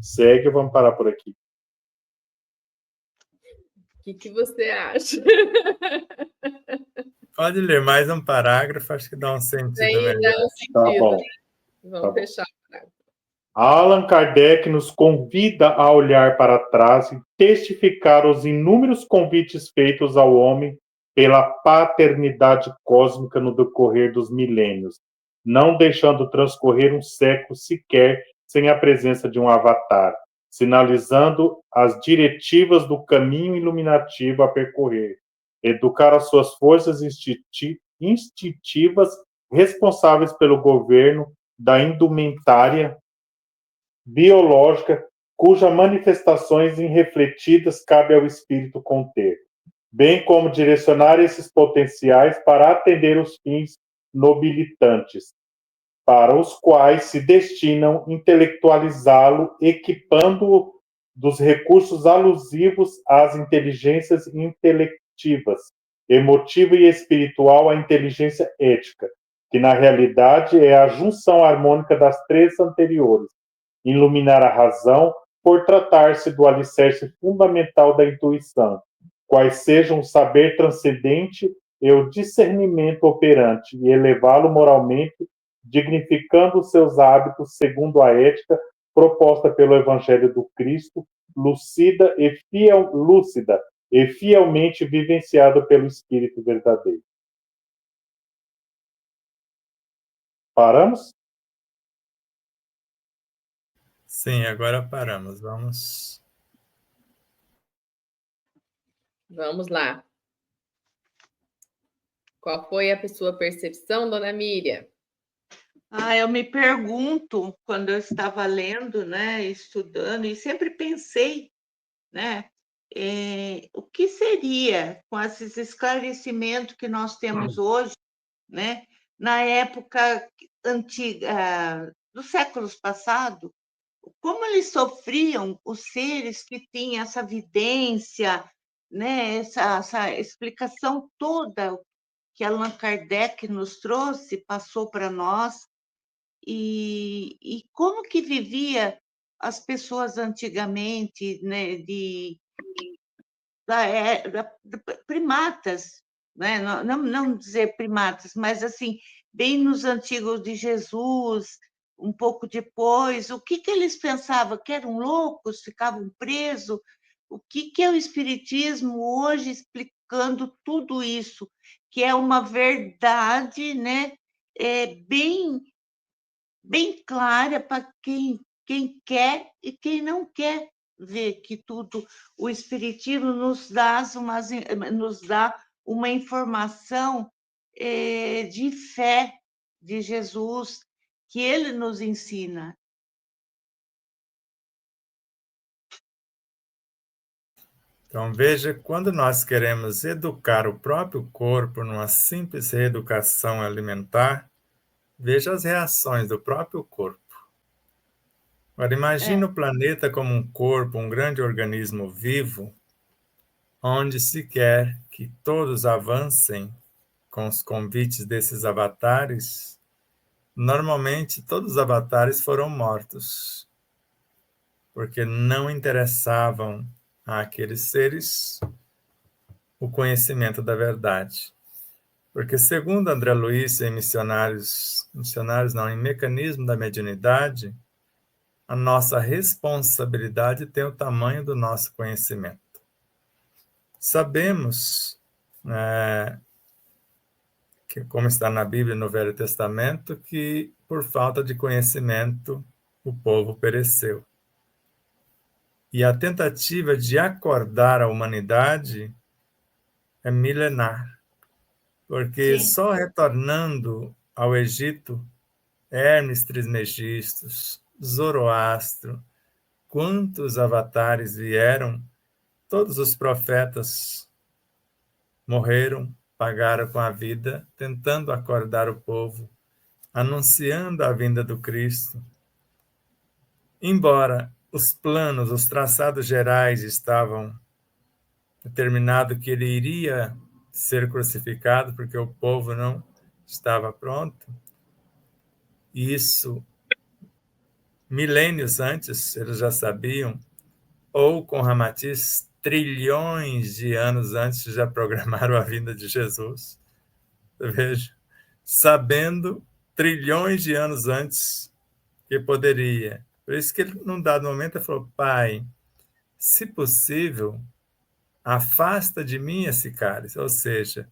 Segue, vamos parar por aqui. O que você acha? Pode ler mais um parágrafo, acho que dá um sentido Aí dá melhor. um sentido. Tá bom. Vamos Tá bom. fechar. Allan Kardec nos convida a olhar para trás e testificar os inúmeros convites feitos ao homem pela paternidade cósmica no decorrer dos milênios, não deixando transcorrer um século sequer sem a presença de um avatar, sinalizando as diretivas do caminho iluminativo a percorrer, educar as suas forças instintivas responsáveis pelo governo da indumentária biológica, cujas manifestações irrefletidas cabe ao espírito conter, bem como direcionar esses potenciais para atender os fins nobilitantes, para os quais se destinam intelectualizá-lo, equipando-o dos recursos alusivos às inteligências intelectivas, emotiva e espiritual à inteligência ética, que na realidade é a junção harmônica das três anteriores, iluminar a razão por tratar-se do alicerce fundamental da intuição, quais sejam o saber transcendente e o discernimento operante, e elevá-lo moralmente, dignificando os seus hábitos segundo a ética proposta pelo Evangelho do Cristo, lúcida e fielmente vivenciada pelo Espírito verdadeiro. Paramos? Sim, agora paramos. Vamos lá. Qual foi a sua percepção, dona Miriam? Eu me pergunto, quando eu estava lendo, né, estudando, e sempre pensei, né, o que seria com esses esclarecimentos que nós temos hoje, né, na época antiga, dos séculos passados, como eles sofriam, os seres que tinham essa vidência, né, essa explicação toda que Allan Kardec nos trouxe, passou para nós, e como que vivia as pessoas antigamente, né, primatas, né? Não dizer primatas, mas assim, bem nos antigos de Jesus, um pouco depois, o que eles pensavam? Que eram loucos, ficavam presos? O que é o Espiritismo hoje explicando tudo isso, que é uma verdade, né? Bem clara para quem quer e quem não quer ver que tudo o Espiritismo nos dá uma informação de fé de Jesus, que ele nos ensina. Então, veja, quando nós queremos educar o próprio corpo numa simples reeducação alimentar, veja as reações do próprio corpo. Agora, imagine o planeta como um corpo, um grande organismo vivo, onde se quer que todos avancem com os convites desses avatares. Normalmente, todos os avatares foram mortos, porque não interessavam àqueles seres o conhecimento da verdade. Porque, segundo André Luiz, em em Mecanismo da Mediunidade, a nossa responsabilidade tem o tamanho do nosso conhecimento. Sabemos, que, como está na Bíblia e no Velho Testamento, que por falta de conhecimento o povo pereceu. E a tentativa de acordar a humanidade é milenar, porque Sim. só retornando ao Egito, Hermes Trismegistus, Zoroastro, quantos avatares vieram, todos os profetas morreram, pagaram com a vida, tentando acordar o povo, anunciando a vinda do Cristo. Embora os planos, os traçados gerais estavam determinado que ele iria ser crucificado, porque o povo não estava pronto, isso milênios antes eles já sabiam, ou com Ramatiz, trilhões de anos antes já programaram a vinda de Jesus. Veja, sabendo trilhões de anos antes que poderia. Por isso que ele, num dado momento, ele falou: Pai, se possível, afasta de mim esse cálice. Ou seja,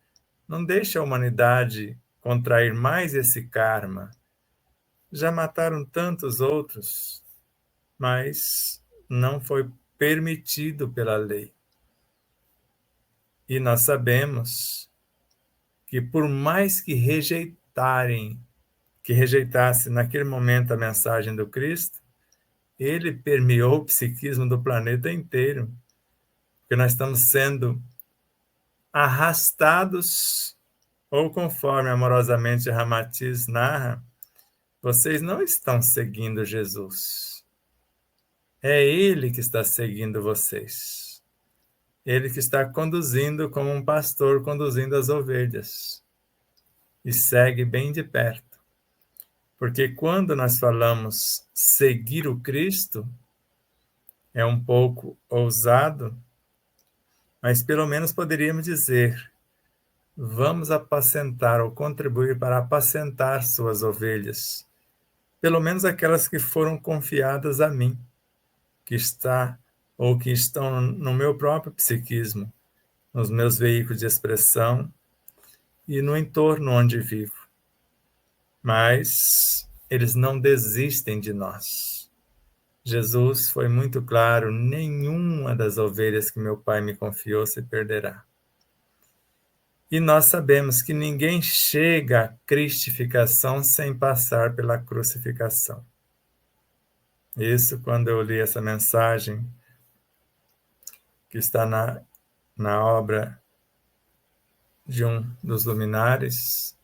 não deixe a humanidade contrair mais esse karma. Já mataram tantos outros, mas não foi permitido pela lei. E nós sabemos que por mais que rejeitasse naquele momento a mensagem do Cristo, ele permeou o psiquismo do planeta inteiro, porque nós estamos sendo arrastados, ou conforme amorosamente Ramatiz narra, vocês não estão seguindo Jesus. É Ele que está seguindo vocês. Ele que está conduzindo como um pastor conduzindo as ovelhas. E segue bem de perto. Porque quando nós falamos seguir o Cristo, é um pouco ousado, mas pelo menos poderíamos dizer: vamos apacentar ou contribuir para apacentar suas ovelhas, pelo menos aquelas que foram confiadas a mim, que estão no meu próprio psiquismo, nos meus veículos de expressão e no entorno onde vivo. Mas eles não desistem de nós. Jesus foi muito claro: nenhuma das ovelhas que meu Pai me confiou se perderá. E nós sabemos que ninguém chega à cristificação sem passar pela crucificação. Isso, quando eu li essa mensagem, que está na obra de um dos luminares,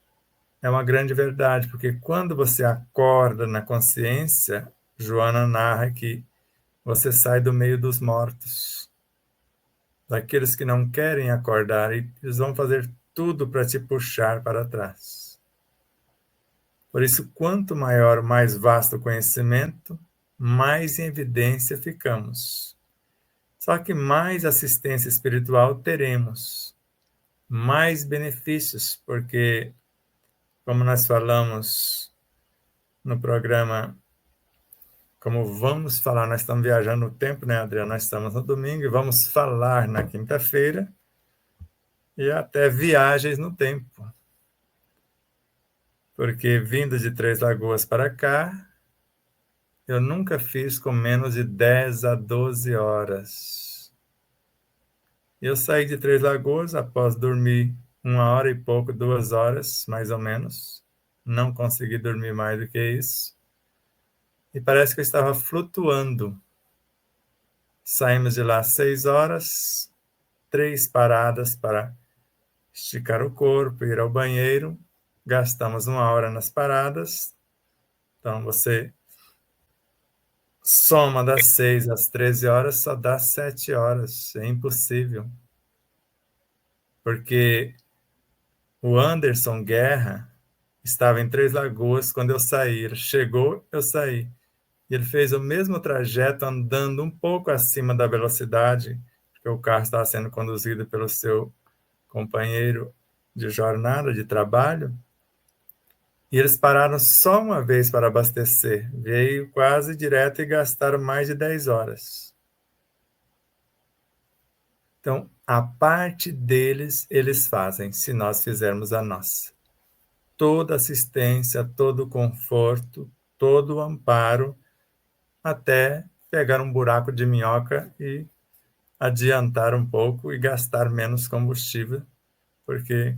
é uma grande verdade, porque quando você acorda na consciência, Joana narra que você sai do meio dos mortos, daqueles que não querem acordar, e eles vão fazer tudo para te puxar para trás. Por isso, quanto maior, mais vasto o conhecimento, mais em evidência ficamos. Só que mais assistência espiritual teremos, mais benefícios, porque, como nós falamos no programa, como vamos falar, nós estamos viajando no tempo, né, Adriano? Nós estamos no domingo e vamos falar na quinta-feira, e até viagens no tempo. Porque vindo de Três Lagoas para cá, eu nunca fiz com menos de 10 a 12 horas. Eu saí de Três Lagoas após dormir 1 hora e pouco, 2 horas, mais ou menos. Não consegui dormir mais do que isso. E parece que eu estava flutuando. Saímos de lá às 6 horas, 3 paradas para esticar o corpo, ir ao banheiro. Gastamos 1 hora nas paradas. Então, você soma das 6 às 13 horas, só dá 7 horas. É impossível. Porque o Anderson Guerra estava em Três Lagoas quando eu saí. Ele chegou, eu saí. E ele fez o mesmo trajeto andando um pouco acima da velocidade, porque o carro estava sendo conduzido pelo seu companheiro de jornada, de trabalho. E eles pararam só uma vez para abastecer. Veio quase direto e gastaram mais de 10 horas. Então, a parte deles, eles fazem, se nós fizermos a nossa. Toda assistência, todo conforto, todo amparo, até pegar um buraco de minhoca e adiantar um pouco e gastar menos combustível, porque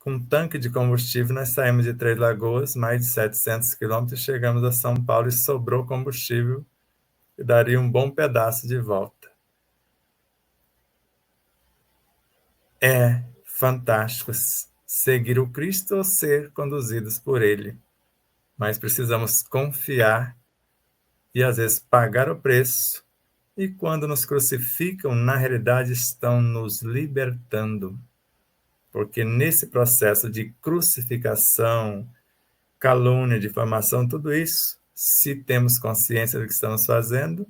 com um tanque de combustível nós saímos de Três Lagoas, mais de 700 quilômetros, chegamos a São Paulo e sobrou combustível e daria um bom pedaço de volta. É fantástico seguir o Cristo ou ser conduzidos por Ele, mas precisamos confiar e às vezes pagar o preço, e quando nos crucificam, na realidade estão nos libertando, porque nesse processo de crucificação, calúnia, difamação, tudo isso, se temos consciência do que estamos fazendo,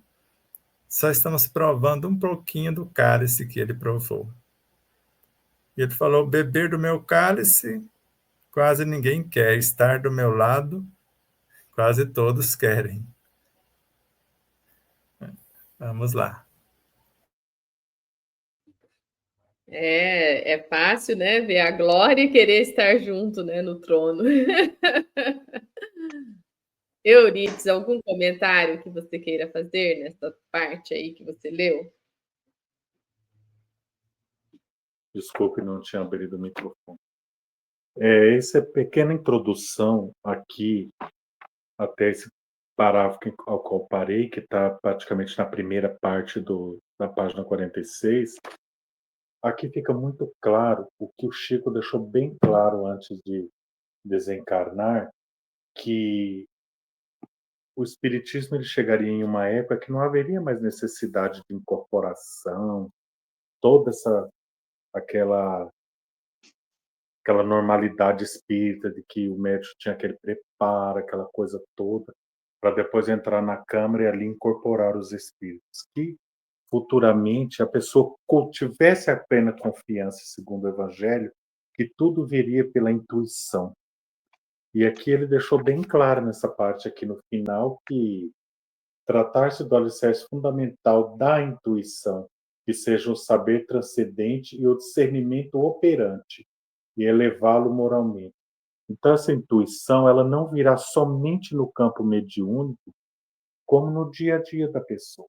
só estamos provando um pouquinho do cálice que ele provou. E ele falou, beber do meu cálice, quase ninguém quer. Estar do meu lado, quase todos querem. Vamos lá. É fácil, né? Ver a glória e querer estar junto, né, no trono. Euridice, algum comentário que você queira fazer nessa parte aí que você leu? Desculpe, não tinha abrido o microfone. Essa pequena introdução aqui, até esse parágrafo ao qual parei, que está praticamente na primeira parte da página 46, aqui fica muito claro o que o Chico deixou bem claro antes de desencarnar, que o espiritismo ele chegaria em uma época que não haveria mais necessidade de incorporação, toda aquela normalidade espírita de que o médico tinha aquele preparo, aquela coisa toda, para depois entrar na câmara e ali incorporar os espíritos. Que futuramente a pessoa tivesse a plena confiança, segundo o Evangelho, que tudo viria pela intuição. E aqui ele deixou bem claro nessa parte aqui no final que tratar-se do alicerce fundamental da intuição, que seja o saber transcendente e o discernimento operante, e elevá-lo moralmente. Então, essa intuição ela não virá somente no campo mediúnico, como no dia a dia da pessoa,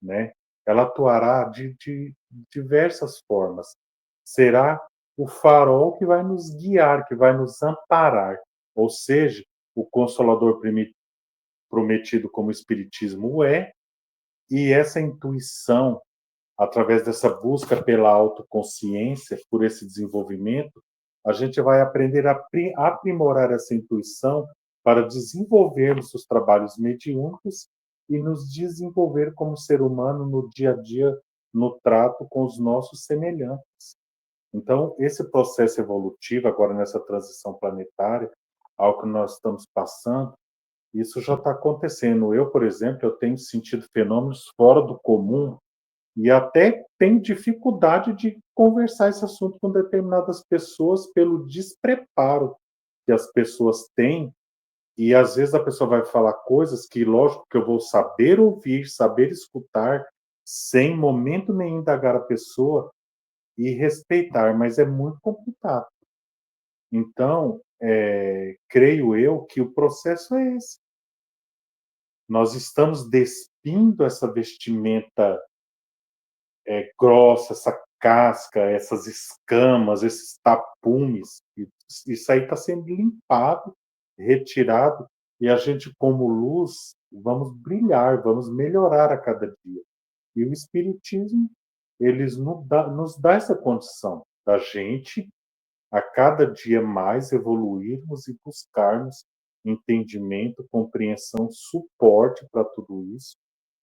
né? Ela atuará de diversas formas. Será o farol que vai nos guiar, que vai nos amparar, ou seja, o Consolador prometido como o Espiritismo é, e essa intuição, através dessa busca pela autoconsciência, por esse desenvolvimento, a gente vai aprender a aprimorar essa intuição para desenvolvermos os trabalhos mediúnicos e nos desenvolver como ser humano no dia a dia, no trato com os nossos semelhantes. Então, esse processo evolutivo, agora nessa transição planetária, ao que nós estamos passando, isso já está acontecendo. Eu, por exemplo, eu tenho sentido fenômenos fora do comum e até tenho dificuldade de conversar esse assunto com determinadas pessoas pelo despreparo que as pessoas têm. E às vezes a pessoa vai falar coisas que, lógico, que eu vou saber ouvir, saber escutar, sem momento nenhum indagar a pessoa e respeitar, mas é muito complicado. Então, creio eu que o processo é esse. Nós estamos despindo essa vestimenta grossa, essa casca, essas escamas, esses tapumes. Isso aí está sendo limpado, retirado, e a gente, como luz, vamos brilhar, vamos melhorar a cada dia. E o Espiritismo eles nos dá essa condição da gente, a cada dia mais, evoluirmos e buscarmos entendimento, compreensão, suporte para tudo isso.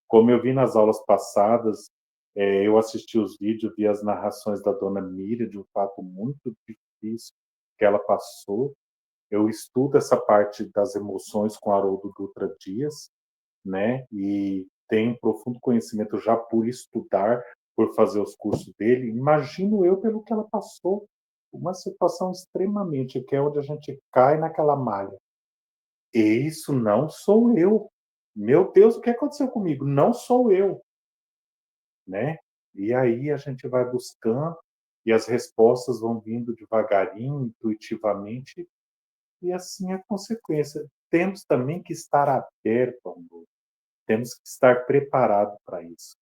Como eu vi nas aulas passadas, eu assisti os vídeos, vi as narrações da dona Miriam, de um fato muito difícil que ela passou. Eu estudo essa parte das emoções com Haroldo Dutra Dias, né? E tenho um profundo conhecimento já por estudar, por fazer os cursos dele. Imagino eu pelo que ela passou, uma situação extremamente, que é onde a gente cai naquela malha. E isso não sou eu. Meu Deus, o que aconteceu comigo? Não sou eu, né? E aí a gente vai buscando e as respostas vão vindo devagarinho, intuitivamente, e assim é a consequência. Temos também que estar aberto ao novo. Temos que estar preparado para isso.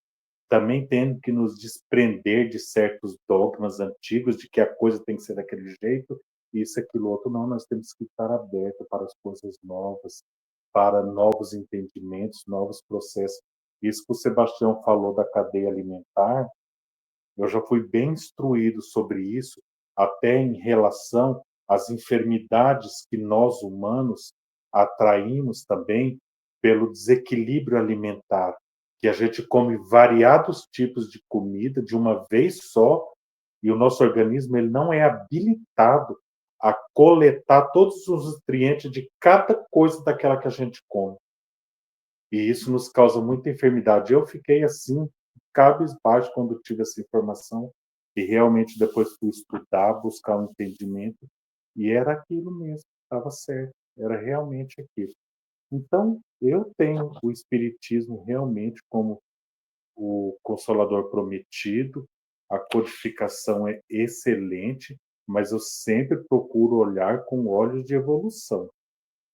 Também temos que nos desprender de certos dogmas antigos de que a coisa tem que ser daquele jeito, isso, aquilo, outro. Não, nós temos que estar aberto para as coisas novas, para novos entendimentos, novos processos. Isso que o Sebastião falou da cadeia alimentar, eu já fui bem instruído sobre isso, até em relação às enfermidades que nós humanos atraímos também pelo desequilíbrio alimentar, que a gente come variados tipos de comida de uma vez só e o nosso organismo ele não é habilitado a coletar todos os nutrientes de cada coisa daquela que a gente come. E isso nos causa muita enfermidade. Eu fiquei assim, cabisbaixo quando tive essa informação, e realmente depois fui estudar, buscar um entendimento, e era aquilo mesmo, estava certo, era realmente aquilo. Então, eu tenho o Espiritismo realmente como o Consolador prometido, a codificação é excelente, mas eu sempre procuro olhar com olhos de evolução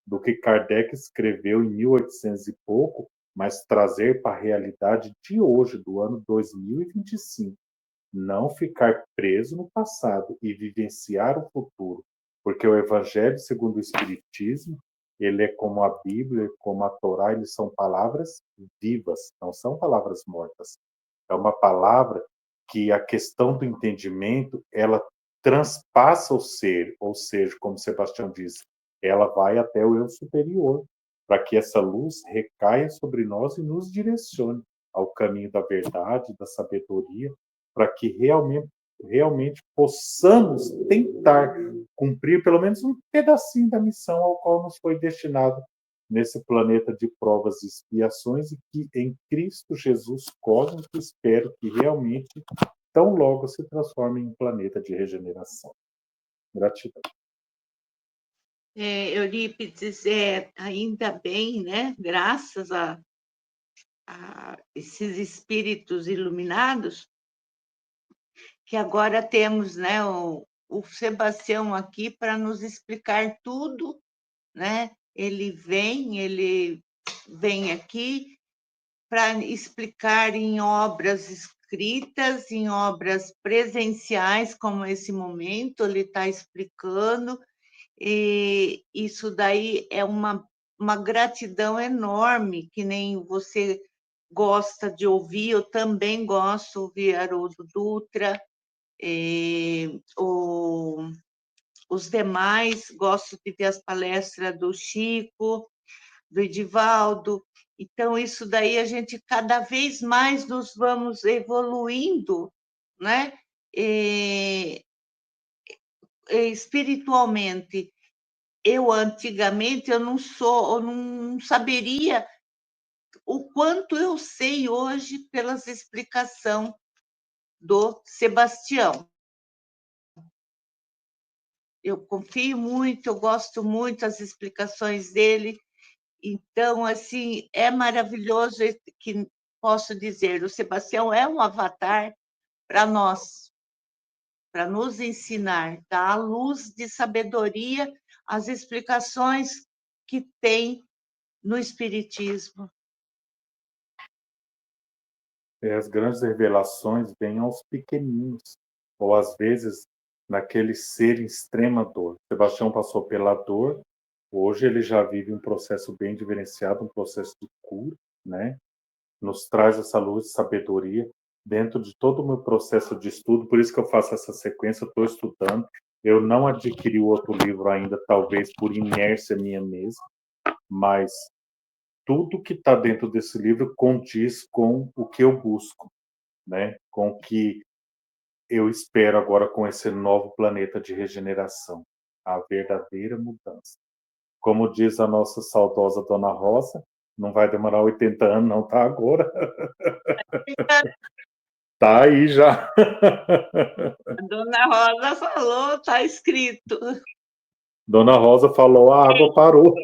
do que Kardec escreveu em 1800 e pouco, mas trazer para a realidade de hoje, do ano 2025. Não ficar preso no passado e vivenciar o futuro, porque o Evangelho segundo o Espiritismo, ele é como a Bíblia, como a Torá, eles são palavras vivas, não são palavras mortas. É uma palavra que a questão do entendimento, ela transpassa o ser, ou seja, como Sebastião disse, ela vai até o eu superior, para que essa luz recaia sobre nós e nos direcione ao caminho da verdade, da sabedoria, para que realmente possamos tentar cumprir pelo menos um pedacinho da missão ao qual nos foi destinado nesse planeta de provas e expiações, e que em Cristo Jesus cósmico espero que realmente tão logo se transforme em um planeta de regeneração. Gratidão. Eurípides, ainda bem, né? Graças a esses espíritos iluminados, que agora temos, né, o Sebastião aqui para nos explicar tudo, né? Ele vem aqui para explicar em obras escritas, em obras presenciais, como esse momento, ele está explicando, e isso daí é uma gratidão enorme, que nem você gosta de ouvir, eu também gosto de ouvir Haroldo Dutra, os demais, gosto de ver as palestras do Chico, do Edivaldo. Então, isso daí a gente cada vez mais nos vamos evoluindo, né? Espiritualmente. Eu, antigamente, eu não saberia o quanto eu sei hoje pelas explicações do Sebastião. Eu confio muito, eu gosto muito das explicações dele. Então, assim, é maravilhoso que posso dizer, o Sebastião é um avatar para nós, para nos ensinar, dar à luz de sabedoria as explicações que tem no Espiritismo. As grandes revelações vêm aos pequeninos, ou às vezes naquele ser em extrema dor. Sebastião passou pela dor, hoje ele já vive um processo bem diferenciado, um processo de cura, né? Nos traz essa luz de sabedoria, dentro de todo o meu processo de estudo, por isso que eu faço essa sequência, eu estou estudando. Eu não adquiri o outro livro ainda, talvez por inércia minha mesmo, mas tudo que está dentro desse livro condiz com o que eu busco, né? Com o que eu espero agora com esse novo planeta de regeneração, a verdadeira mudança. Como diz a nossa saudosa Dona Rosa, não vai demorar 80 anos, não, tá agora. Tá aí já. A Dona Rosa falou, está escrito. Dona Rosa falou, a água parou.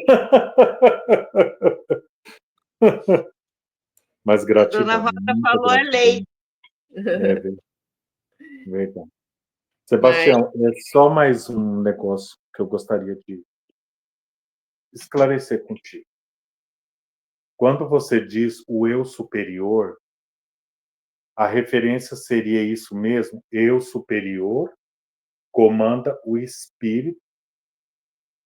Mas A gratidão. Dona Rosa Muita falou, é gratidão. lei. É verdade. Sebastião, é só mais um negócio que eu gostaria de esclarecer contigo. Quando você diz o eu superior, a referência seria isso mesmo? Eu superior comanda o espírito,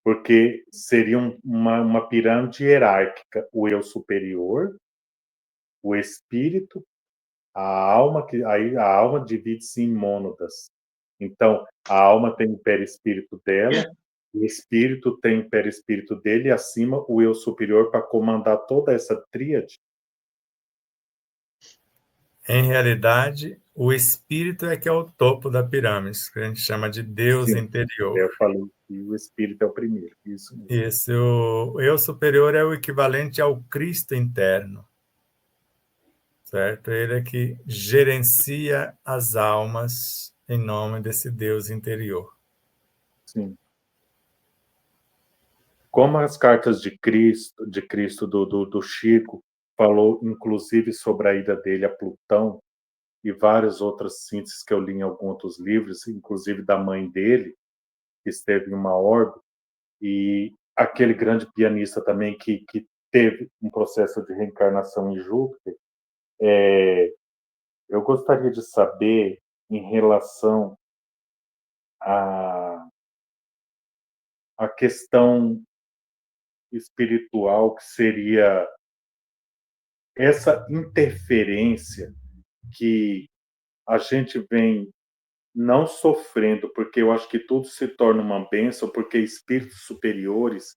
porque seria uma pirâmide hierárquica. O eu superior, o espírito, a alma, que aí a alma divide-se em mônadas. Então, a alma tem o perispírito dela, o espírito tem o perispírito dele, e acima o eu superior para comandar toda essa tríade. Em realidade, o espírito é que é o topo da pirâmide, que a gente chama de Deus Sim, interior. eu falei que o espírito é o primeiro. Isso mesmo. Esse, o eu superior é o equivalente ao Cristo interno, certo? Ele é que gerencia as almas em nome desse Deus interior. Sim. Como as cartas de Cristo do Chico, falou inclusive sobre a ida dele a Plutão, e várias outras sínteses que eu li em alguns outros livros, inclusive da mãe dele, que esteve em uma órbita, e aquele grande pianista também que teve um processo de reencarnação em Júpiter. Eu gostaria de saber, em relação à questão espiritual, que seria essa interferência que a gente vem não sofrendo, porque eu acho que tudo se torna uma bênção, porque espíritos superiores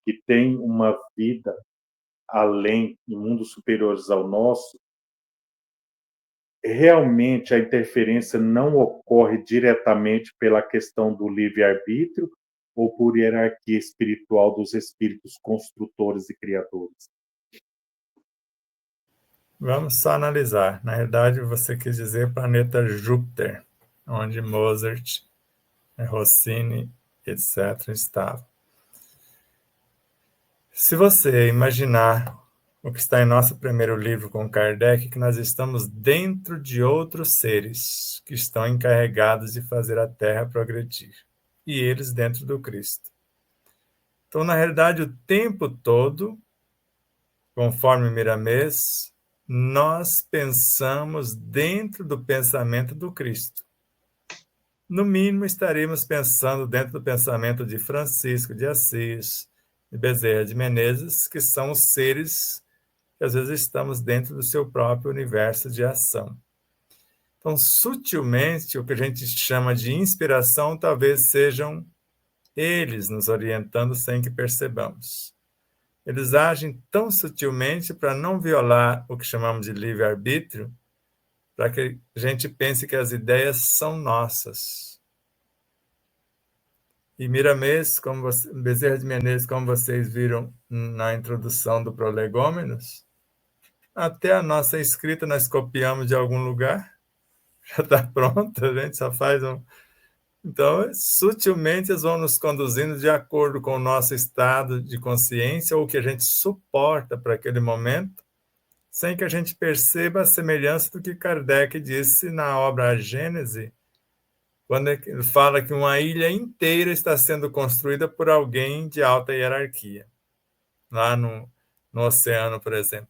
que têm uma vida além, em mundos superiores ao nosso, realmente a interferência não ocorre diretamente pela questão do livre-arbítrio ou por hierarquia espiritual dos espíritos construtores e criadores? Vamos só analisar. Na verdade, você quis dizer planeta Júpiter, onde Mozart, Rossini, etc. estavam. Se você imaginar o que está em nosso primeiro livro com Kardec, que nós estamos dentro de outros seres que estão encarregados de fazer a Terra progredir, e eles dentro do Cristo. Então, na realidade, o tempo todo, conforme Miramês, nós pensamos dentro do pensamento do Cristo. No mínimo, estaremos pensando dentro do pensamento de Francisco de Assis, de Bezerra de Menezes, que são os seres que às vezes estamos dentro do seu próprio universo de ação. Então, sutilmente, o que a gente chama de inspiração talvez sejam eles nos orientando sem que percebamos. Eles agem tão sutilmente para não violar o que chamamos de livre-arbítrio, para que a gente pense que as ideias são nossas. E Miramês, Bezerra de Menezes, como vocês viram na introdução do Prolegômenos, até a nossa escrita nós copiamos de algum lugar, já está pronta, a gente só faz um... Então, sutilmente, eles vão nos conduzindo de acordo com o nosso estado de consciência ou o que a gente suporta para aquele momento, sem que a gente perceba a semelhança do que Kardec disse na obra A Gênese, quando ele fala que uma ilha inteira está sendo construída por alguém de alta hierarquia, lá no oceano, por exemplo.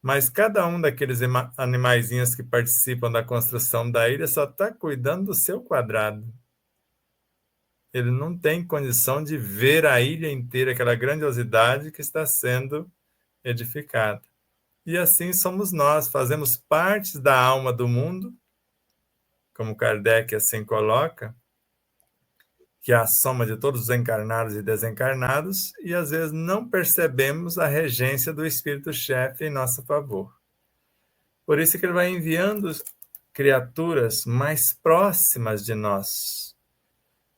Mas cada um daqueles animaizinhos que participam da construção da ilha só está cuidando do seu quadrado. Ele não tem condição de ver a ilha inteira, aquela grandiosidade que está sendo edificada. E assim somos nós, fazemos parte da alma do mundo, como Kardec assim coloca, que é a soma de todos os encarnados e desencarnados, e às vezes não percebemos a regência do Espírito-chefe em nosso favor. Por isso que ele vai enviando criaturas mais próximas de nós,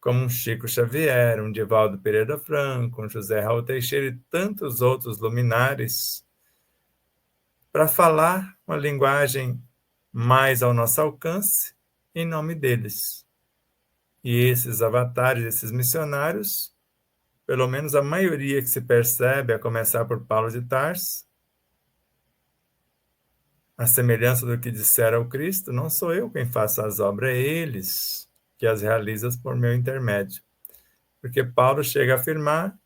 como um Chico Xavier, um Divaldo Pereira Franco, um José Raul Teixeira e tantos outros luminares, para falar uma linguagem mais ao nosso alcance, em nome deles. E esses avatares, esses missionários, pelo menos a maioria que se percebe, a começar por Paulo de Tarso, a semelhança do que dissera ao Cristo, não sou eu quem faço as obras, é eles que as realizam por meu intermédio. Porque Paulo chega a afirmar,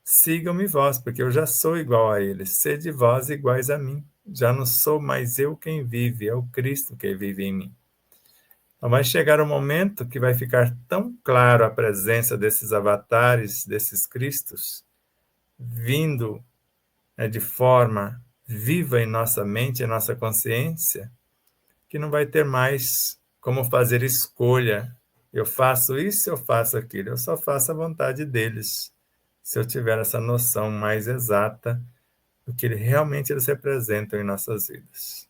sigam-me vós, porque eu já sou igual a eles, sede vós iguais a mim. Já não sou mais eu quem vive, é o Cristo que vive em mim. Então vai chegar um momento que vai ficar tão claro a presença desses avatares, desses Cristos, vindo de forma viva em nossa mente, em nossa consciência, que não vai ter mais como fazer escolha. Eu faço isso, eu faço aquilo. Eu só faço a vontade deles, se eu tiver essa noção mais exata do que realmente eles representam em nossas vidas.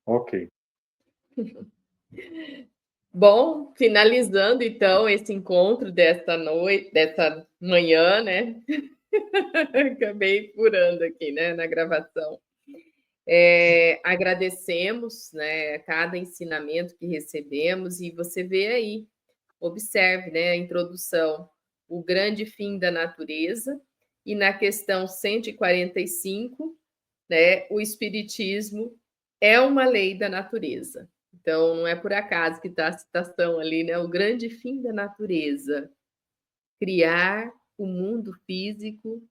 Ok. Bom, finalizando então esse encontro desta noite, dessa manhã, né? Acabei furando aqui, né, na gravação. Agradecemos, né, cada ensinamento que recebemos e você vê aí, observe, né, a introdução, o grande fim da natureza, e na questão 145, né, o espiritismo é uma lei da natureza. Então, não é por acaso que está a citação ali, né? O grande fim da natureza, criar o mundo físico,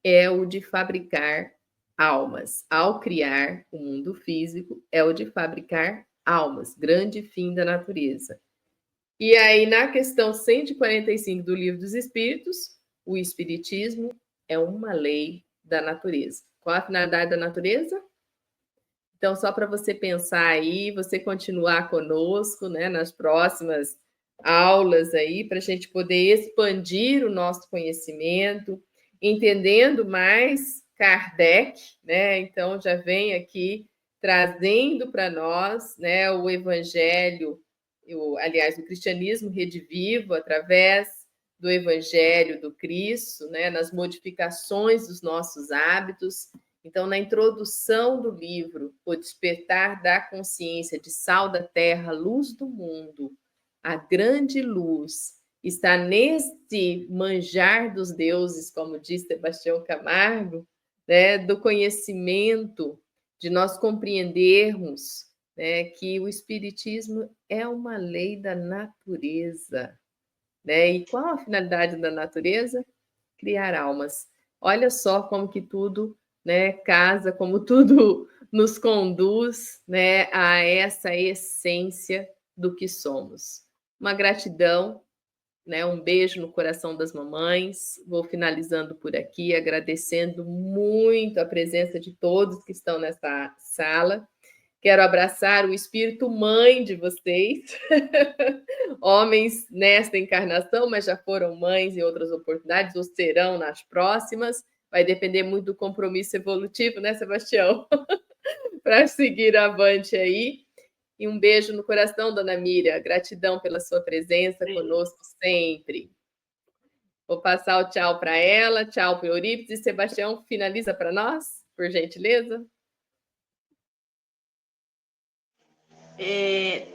é o de fabricar almas. Ao criar o mundo físico, é o de fabricar almas. Grande fim da natureza. E aí, na questão 145 do Livro dos Espíritos, o espiritismo é uma lei da natureza. Qual a finalidade da natureza? Então, só para você pensar aí, você continuar conosco, né, nas próximas aulas aí, para a gente poder expandir o nosso conhecimento, entendendo mais Kardec, né? Então, já vem aqui trazendo para nós, né, o Evangelho, aliás, o cristianismo redivivo através do Evangelho do Cristo, né, nas modificações dos nossos hábitos. Então, na introdução do livro, O Despertar da Consciência de Sal da Terra, Luz do Mundo, a grande luz está neste manjar dos deuses, como diz Sebastião Camargo, né, do conhecimento, de nós compreendermos, né, que o Espiritismo é uma lei da natureza. Né? E qual a finalidade da natureza? Criar almas. Olha só como que tudo, né, casa, como tudo nos conduz, né, a essa essência do que somos. Uma gratidão, né, um beijo no coração das mamães. Vou finalizando por aqui, agradecendo muito a presença de todos que estão nessa sala. Quero abraçar o espírito mãe de vocês, homens nesta encarnação, mas já foram mães em outras oportunidades, ou serão nas próximas. Vai depender muito do compromisso evolutivo, né, Sebastião? Para seguir avante aí. E um beijo no coração, dona Miriam. Gratidão pela sua presença conosco sempre. Vou passar o tchau para ela, tchau para o Eurípides. E Sebastião, finaliza para nós, por gentileza.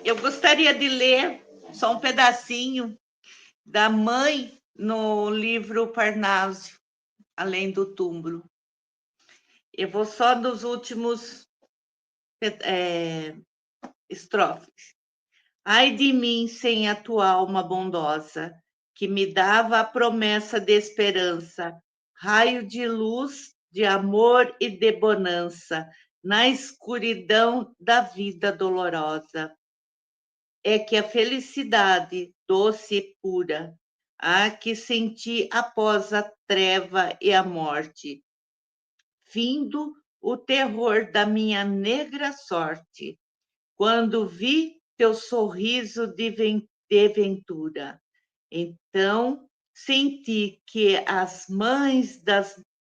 Eu gostaria de ler só um pedacinho da mãe no livro Parnásio, Além do Túmulo. Eu vou só nos últimos estrofes. Ai de mim sem a tua alma bondosa, que me dava a promessa de esperança, raio de luz, de amor e de bonança, na escuridão da vida dolorosa. É que a felicidade, doce e pura, que senti após a treva e a morte, findo o terror da minha negra sorte, quando vi teu sorriso de ventura. Então senti que as mães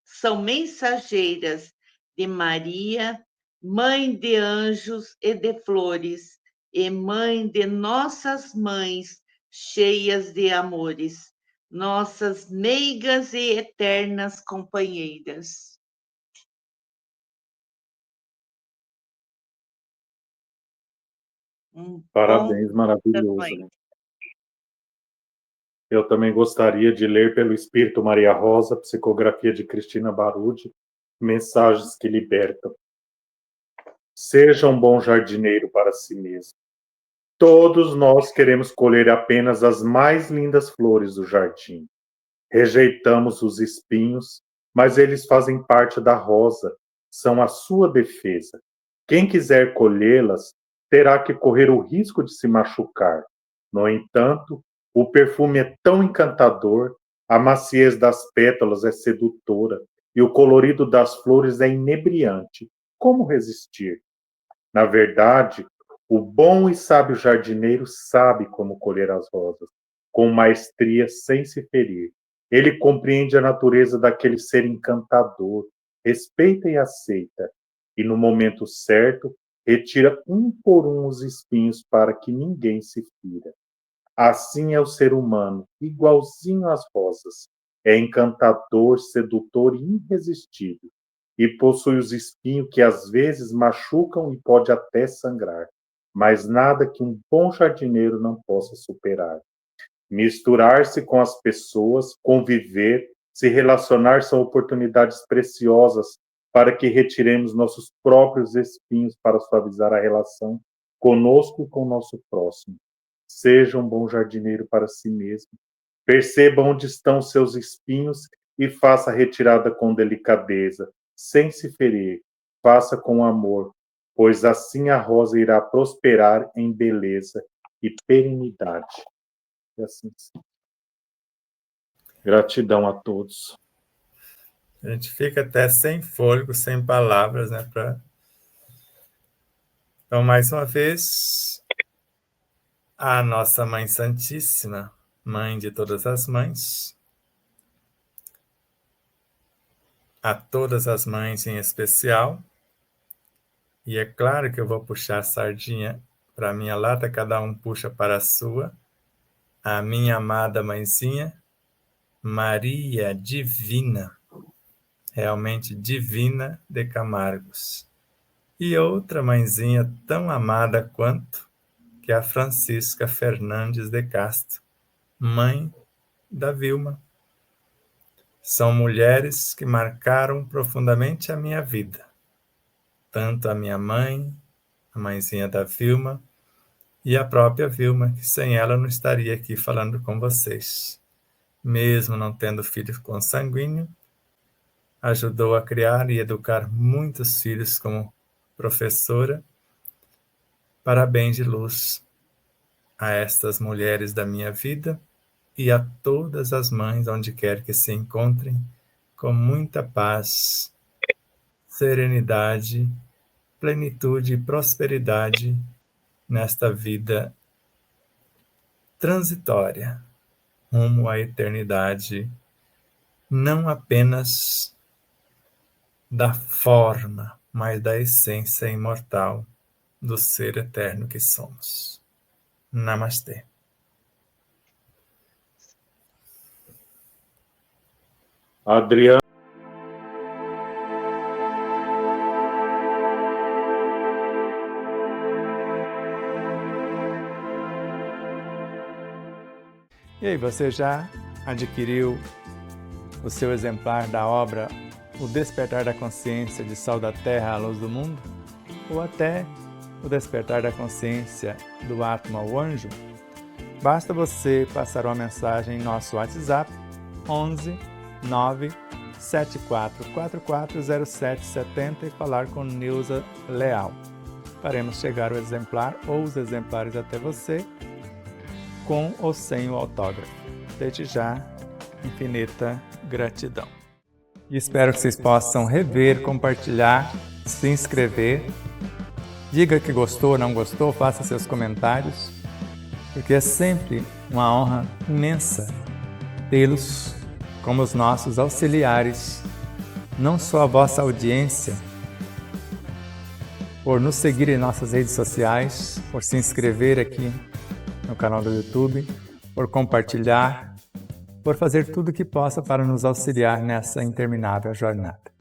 são mensageiras de Maria, mãe de anjos e de flores, e mãe de nossas mães cheias de amores, nossas meigas e eternas companheiras. Parabéns, maravilhoso. Eu também gostaria de ler pelo Espírito Maria Rosa, psicografia de Cristina Barudi, mensagens que libertam. Seja um bom jardineiro para si mesmo. Todos nós queremos colher apenas as mais lindas flores do jardim. Rejeitamos os espinhos, mas eles fazem parte da rosa, são a sua defesa. Quem quiser colhê-las terá que correr o risco de se machucar. No entanto, o perfume é tão encantador, a maciez das pétalas é sedutora e o colorido das flores é inebriante. Como resistir? Na verdade, o bom e sábio jardineiro sabe como colher as rosas, com maestria sem se ferir. Ele compreende a natureza daquele ser encantador, respeita e aceita, e no momento certo, retira um por um os espinhos para que ninguém se fira. Assim é o ser humano, igualzinho às rosas. É encantador, sedutor e irresistível, e possui os espinhos que às vezes machucam e pode até sangrar, mas nada que um bom jardineiro não possa superar. Misturar-se com as pessoas, conviver, se relacionar são oportunidades preciosas para que retiremos nossos próprios espinhos para suavizar a relação conosco e com o nosso próximo. Seja um bom jardineiro para si mesmo. Perceba onde estão seus espinhos e faça a retirada com delicadeza, sem se ferir. Faça com amor, pois assim a rosa irá prosperar em beleza e perenidade. E assim sim. Gratidão a todos. A gente fica até sem fôlego, sem palavras, né? Então, mais uma vez, a nossa Mãe Santíssima, Mãe de todas as mães, a todas as mães em especial, e é claro que eu vou puxar a sardinha para a minha lata, cada um puxa para a sua, a minha amada mãezinha, Maria Divina, realmente divina de Camargos. E outra mãezinha tão amada quanto, que é a Francisca Fernandes de Castro, mãe da Vilma. São mulheres que marcaram profundamente a minha vida. Tanto a minha mãe, a mãezinha da Vilma, e a própria Vilma, que sem ela eu não estaria aqui falando com vocês. Mesmo não tendo filho consanguíneo, ajudou a criar e educar muitos filhos como professora. Parabéns de luz a estas mulheres da minha vida e a todas as mães, onde quer que se encontrem, com muita paz, serenidade, plenitude e prosperidade nesta vida transitória, rumo à eternidade, não apenas da forma, mas da essência imortal do ser eterno que somos. Namastê. Adriano. E aí, você já adquiriu o seu exemplar da obra O Despertar da Consciência de Sal da Terra à Luz do Mundo? Ou até O Despertar da Consciência do Atma ao Anjo? Basta você passar uma mensagem em nosso WhatsApp 11 9 74440770 e falar com Nilza Leal. Faremos chegar o exemplar ou os exemplares até você, com ou sem o autógrafo. desde já, infinita gratidão. E espero que vocês possam rever, compartilhar, se inscrever. Diga que gostou ou não gostou, faça seus comentários, porque é sempre uma honra imensa tê-los como os nossos auxiliares, não só a vossa audiência, por nos seguir em nossas redes sociais, por se inscrever aqui no canal do YouTube, por compartilhar, por fazer tudo o que possa para nos auxiliar nessa interminável jornada.